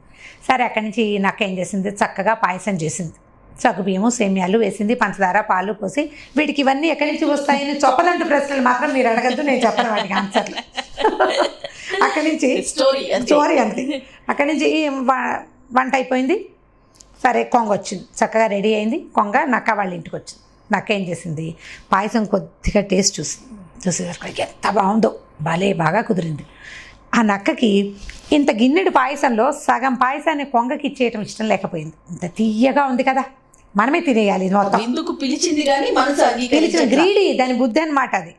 సరే అక్కడి నుంచి ఈ నక్క ఏం చేసింది, చక్కగా పాయసం చేసింది, సగ్గుబియ్యము సేమ్యాలు వేసింది, పంచదార పాలు పోసి. వీటికి ఇవన్నీ ఎక్కడి నుంచి వస్తాయని చొప్పదంటు ప్రశ్నలు మాత్రం మీరు అడగద్దు, నేను చెప్పను వాటికి ఆన్సర్లు. అక్కడి నుంచి స్టోరీ అంతే. అక్కడి నుంచి వంట అయిపోయింది, సరే కొంగ వచ్చింది, చక్కగా రెడీ అయింది. కొంగ నక్క వాళ్ళ ఇంటికి వచ్చింది. నక్క ఏం చేసింది, పాయసం కొద్దిగా టేస్ట్ చూసేసరికి ఎంత బాగుందో, బాగా కుదిరింది. ఆ నక్కకి ఇంత గిన్నెడు పాయసంలో సగం పాయసాన్ని కొంగకి ఇచ్చేయటం ఇష్టం లేకపోయింది. ఇంత తీయగా ఉంది కదా, మనమే తినేయాలి మొత్తం. ఎందుకు పిలిచింది కానీ మనసు పిలిచిన గ్రీడీ, దాని బుద్ధి అనమాట అది.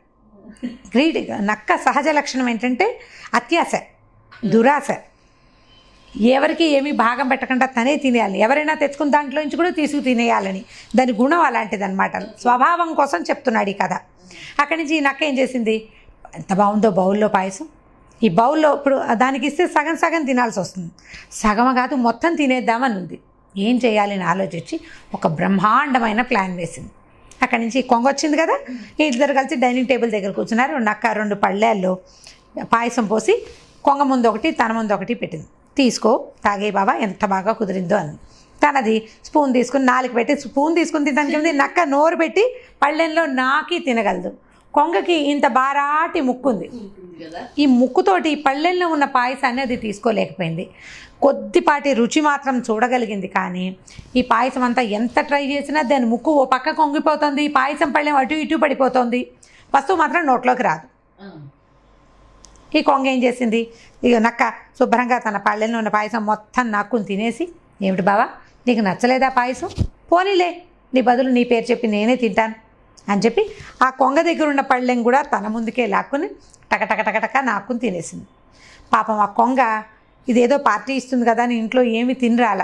గ్రీడీ నక్క సహజ లక్షణం ఏంటంటే అత్యాశ, దురాశ. ఎవరికి ఏమీ భాగం పెట్టకుండా తనే తినేయాలి, ఎవరైనా తెచ్చుకున్న దాంట్లో నుంచి కూడా తీసుకు తినేయాలని దాని గుణం అలాంటిది అనమాట. స్వభావం కోసం చెప్తున్నాడు ఈ కథ. అక్కడి నుంచి ఈ నక్క ఏం చేసింది, ఎంత బాగుందో బౌల్లో పాయసం, ఈ బౌల్లో ఇప్పుడు దానికి ఇస్తే సగం సగం తినాల్సి వస్తుంది, సగం కాదు మొత్తం తినేద్దామని ఉంది. ఏం చేయాలి అని ఆలోచించి ఒక బ్రహ్మాండమైన ప్లాన్ వేసింది. అక్కడి నుంచి కొంగ వచ్చింది కదా, ఇద్దరు కలిసి డైనింగ్ టేబుల్ దగ్గర కూర్చున్నారు. నక్క 2 పళ్ళేల్లో పాయసం పోసి కొంగ ముందు ఒకటి తన ముందు ఒకటి పెట్టింది. తీసుకో తాగే బాబా, ఎంత బాగా కుదిరిందో అని. తనది స్పూన్ తీసుకుని 4 పెట్టి స్పూన్ తీసుకుని తినడానికి ఉంది. నక్క నోరు పెట్టి పళ్ళెంలో నాకి తినగలదు. కొంగకి ఇంత బారాటి ముక్కు ఉంది, ఈ ముక్కుతోటి పళ్ళెంలో ఉన్న పాయసాన్ని అది తీసుకోలేకపోయింది. కొద్దిపాటి రుచి మాత్రం చూడగలిగింది, కానీ ఈ పాయసం అంతా ఎంత ట్రై చేసినా దాని ముక్కు ఓ పక్క కొంగిపోతుంది, పాయసం పళ్ళెం అటు ఇటు పడిపోతుంది, వస్తువు మాత్రం నోట్లోకి రాదు. ఈ కొంగ ఏం చేసింది, ఇక నక్క శుభ్రంగా తన పళ్ళెంలో ఉన్న పాయసం మొత్తం నాక్కుని తినేసి, ఏమిటి బావా నీకు నచ్చలేదా పాయసం, పోనీలే నీ బదులు నీ పేరు చెప్పి నేనే తింటాను అని చెప్పి ఆ కొంగ దగ్గర ఉన్న పళ్ళెం కూడా తన ముందుకే లాక్కుని టకటక నాక్కుని తినేసింది. పాపం ఆ కొంగ ఇదేదో పార్టీ ఇస్తుంది కదా అని ఇంట్లో ఏమి తినరాల.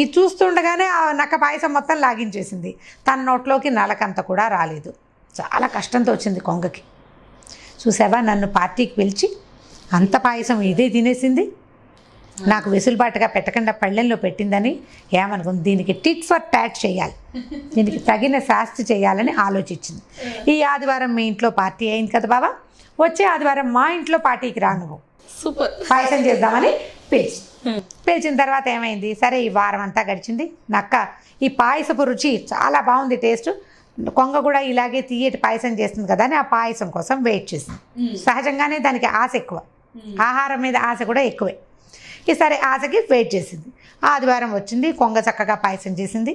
ఇది చూస్తుండగానే ఆ నక్క పాయసం మొత్తం లాగించేసింది. తన నోట్లోకి నలకంత కూడా రాలేదు. చాలా కష్టంతో వచ్చింది కొంగకి. చూసావా, నన్ను పార్టీకి పిలిచి అంత పాయసం ఇదే తినేసింది, నాకు వెసులుబాటుగా పెట్టకుండా పళ్ళెంలో పెట్టిందని ఏమనుకుంది. దీనికి టిట్ ఫర్ టాట్ చేయాలి, దీనికి తగిన శాస్తి చేయాలని ఆలోచించింది. ఈ ఆదివారం మీ ఇంట్లో పార్టీ అయింది కదా బాబా, వచ్చే ఆదివారం మా ఇంట్లో పార్టీకి రా, నువ్వు సూపర్ పాయసం చేద్దామని పిలిచిన తర్వాత ఏమైంది, సరే ఈ వారం అంతా గడిచింది. నక్క ఈ పాయసపు రుచి చాలా బాగుంది, టేస్ట్, కొంగ కూడా ఇలాగే తీయటి పాయసం చేస్తుంది కదా అని ఆ పాయసం కోసం వెయిట్ చేసింది. సహజంగానే దానికి ఆశ ఎక్కువ, ఆహారం మీద ఆశ కూడా ఎక్కువే. ఈసారి ఆశకి వెయిట్ చేసింది. ఆదివారం వచ్చింది, కొంగ చక్కగా పాయసం చేసింది,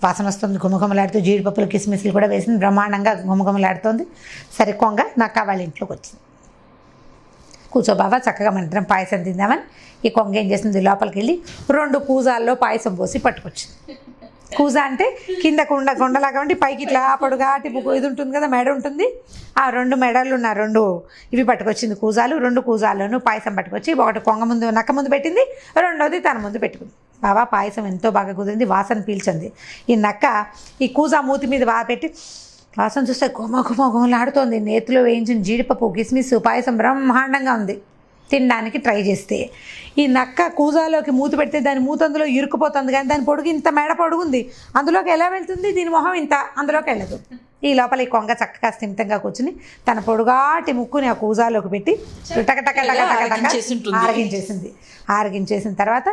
వాసన వస్తుంది, గుమగుమలాడుతూ జీడిపప్పులు కిస్మిస్లు కూడా వేసింది, బ్రహ్మాండంగా గుమగుమలాడుతుంది. సరే కొంగ నక్క వాళ్ళ ఇంట్లోకి వచ్చింది. కూర్చో బాబా చక్కగా మన ఇద్దరం పాయసం తిందామని ఈ కొంగ ఏం చేసింది, లోపలికి వెళ్ళి 2 కూజాల్లో పాయసం పోసి పట్టుకొచ్చింది. కూజ అంటే కింద కొండలాగా ఉండి పైకి ఇట్లా పొడుగాటి ఇది ఉంటుంది కదా, మెడ ఉంటుంది. ఆ 2 మెడలు ఉన్న 2 ఇవి పట్టుకొచ్చింది కూజాలు. 2 కూజాల్లోనూ పాయసం పట్టుకొచ్చి ఒకటి కొంగ ముందు నక్క ముందు పెట్టింది, రెండోది తన ముందు పెట్టుకుంది. బాబా పాయసం ఎంతో బాగా కుదిరింది, వాసన పీల్చింది. ఈ నక్క ఈ కూజా మూతి మీద పెట్టి వాసన చూస్తే గుమలాడుతోంది. నేతిలో వేయించిన జీడిపప్పు, కిస్మిస్, పాయసం బ్రహ్మాండంగా ఉంది. తినడానికి ట్రై చేస్తే ఈ నక్క కూజాలోకి మూత పెడితే దాని మూత అందులో ఇరుక్కుపోతుంది, కానీ దాని పొడుగు ఇంత మెడ పొడుగుంది, అందులోకి ఎలా వెళ్తుంది? దీని మొహం ఇంత, అందులోకి వెళ్ళదు. ఈ లోపల ఈ కొంగ చక్కగా స్థిమితంగా కూర్చుని తన పొడుగాటి ముక్కుని ఆ కూజాలోకి పెట్టి ఆరగించేసిన తర్వాత,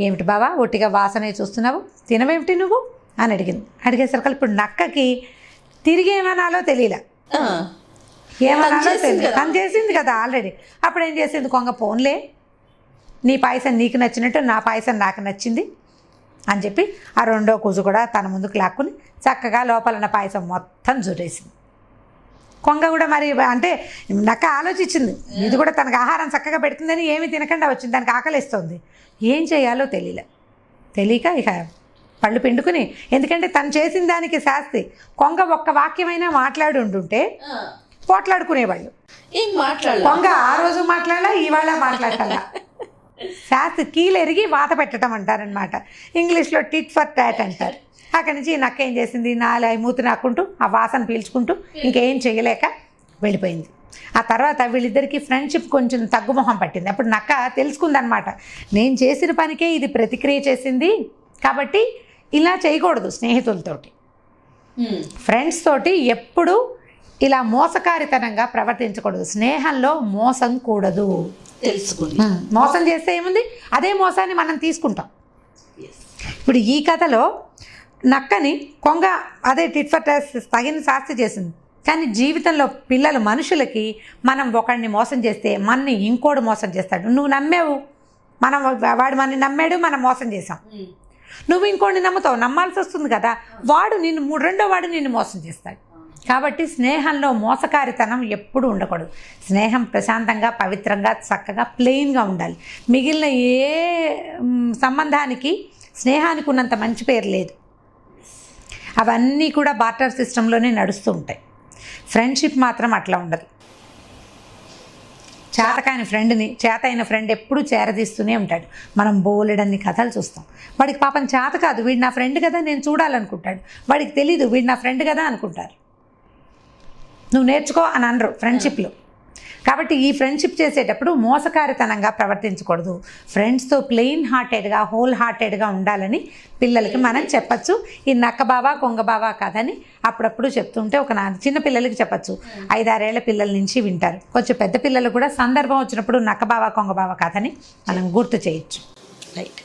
ఏమిటి బావా ఒట్టిగా వాసనే చూస్తున్నావు, తినవేమిటి నువ్వు అని అడిగింది. అడిగేసరికి ఇప్పుడు నక్కకి తిరిగి ఏమనాలో తెలియలే, ఏమనాలో తెలియదు. తను చేసింది కదా ఆల్రెడీ. అప్పుడు ఏం చేసింది కొంగ, పోన్లే నీ పాయసం నీకు నచ్చినట్టు నా పాయసం నాకు నచ్చింది అని చెప్పి ఆ 2వ కూజు కూడా తన ముందుకు లాక్కుని చక్కగా లోపలన్న పాయసం మొత్తం జురేసింది. కొంగ కూడా మరి అంటే నక్క ఆలోచించింది, ఇది కూడా తనకు ఆహారం చక్కగా పెడుతుందని ఏమీ తినకుండా వచ్చింది, దానికి ఆకలిస్తుంది. ఏం చేయాలో తెలియక ఇక పళ్ళు పిండుకుని, ఎందుకంటే తను చేసిన దానికి శాస్తి. కొంగ ఒక్క వాక్యమైనా మాట్లాడి ఉంటుంటే పోట్లాడుకునేవాళ్ళు. ఏం మాట్లాడాలి కొంగ ఆ రోజు మాట్లాడాలా, ఇవాళ మాట్లాడాలా. శాస్తి కీలెరిగి వాత పెట్టడం అంటారనమాట. ఇంగ్లీష్లో టిట్ ఫర్ టాట్ అంటారు. అక్కడి నుంచి ఈ నక్క ఏం చేసింది, మూతి నాకుంటూ ఆ వాసన పీల్చుకుంటూ ఇంకేం చేయలేక వెళ్ళిపోయింది. ఆ తర్వాత వీళ్ళిద్దరికీ ఫ్రెండ్షిప్ కొంచెం తగ్గుముఖం పట్టింది. అప్పుడు నక్క తెలుసుకుందనమాట, నేను చేసిన పనికే ఇది ప్రతిక్రియ చేసింది, కాబట్టి ఇలా చేయకూడదు. స్నేహితులతోటి ఫ్రెండ్స్ తోటి ఎప్పుడు ఇలా మోసకారితనంగా ప్రవర్తించకూడదు. స్నేహంలో మోసం కూడదు. తెలుసుకుంది. మోసం చేస్తే ఏముంది, అదే మోసాన్ని మనం తీసుకుంటాం. ఇప్పుడు ఈ కథలో నక్కని కొంగ అదే టిట్ ఫర్ టాట్ తగిన శాస్తి చేసింది. కానీ జీవితంలో పిల్లలు మనుషులకి మనం ఒకడిని మోసం చేస్తే మనని ఇంకోడు మోసం చేస్తాడు. నువ్వు నమ్మావు, వాడు మనని నమ్మాడు, మనం మోసం చేసాం. నువ్వు ఇంకోడిని నమ్ముతావు, నమ్మాల్సి వస్తుంది కదా, వాడు రెండో వాడు నిన్ను మోసం చేస్తాడు. కాబట్టి స్నేహంలో మోసకారితనం ఎప్పుడూ ఉండకూడదు. స్నేహం ప్రశాంతంగా, పవిత్రంగా, చక్కగా, ప్లెయిన్గా ఉండాలి. మిగిలిన ఏ సంబంధానికి స్నేహానికి ఉన్నంత మంచి పేరు లేదు. అవన్నీ కూడా బార్టర్ సిస్టంలోనే నడుస్తూ ఉంటాయి. ఫ్రెండ్షిప్ మాత్రం అట్లా ఉండదు. చేతకాని ఫ్రెండ్ని చేతైన ఫ్రెండ్ ఎప్పుడూ చేరదీస్తూనే ఉంటాడు. మనం బోలెడన్ని కథలు చూస్తాం. వాడికి పాపం చేత కాదు, వీడు నా ఫ్రెండ్ కదా నేను చూడాలనుకుంటాడు. వాడికి తెలీదు వీడు నా ఫ్రెండ్ కదా అనుకుంటారు. నువ్వు నేర్చుకో అని అనరు ఫ్రెండ్షిప్లో. కాబట్టి ఈ ఫ్రెండ్షిప్ చేసేటప్పుడు మోసకారితనంగా ప్రవర్తించకూడదు. ఫ్రెండ్స్తో ప్లెయిన్ హార్టెడ్గా, హోల్ హార్టెడ్గా ఉండాలని పిల్లలకి మనం చెప్పచ్చు. ఈ నక్క బావా కొంగ బావా కథని అప్పుడప్పుడు చెప్తుంటే చిన్న పిల్లలకి చెప్పచ్చు. 5-6 ఏళ్ల పిల్లల నుంచి వింటారు. కొంచెం పెద్ద పిల్లలు కూడా సందర్భం వచ్చినప్పుడు నక్క బావా కొంగ బావా కథని మనం గుర్తు చేయొచ్చు. రైట్.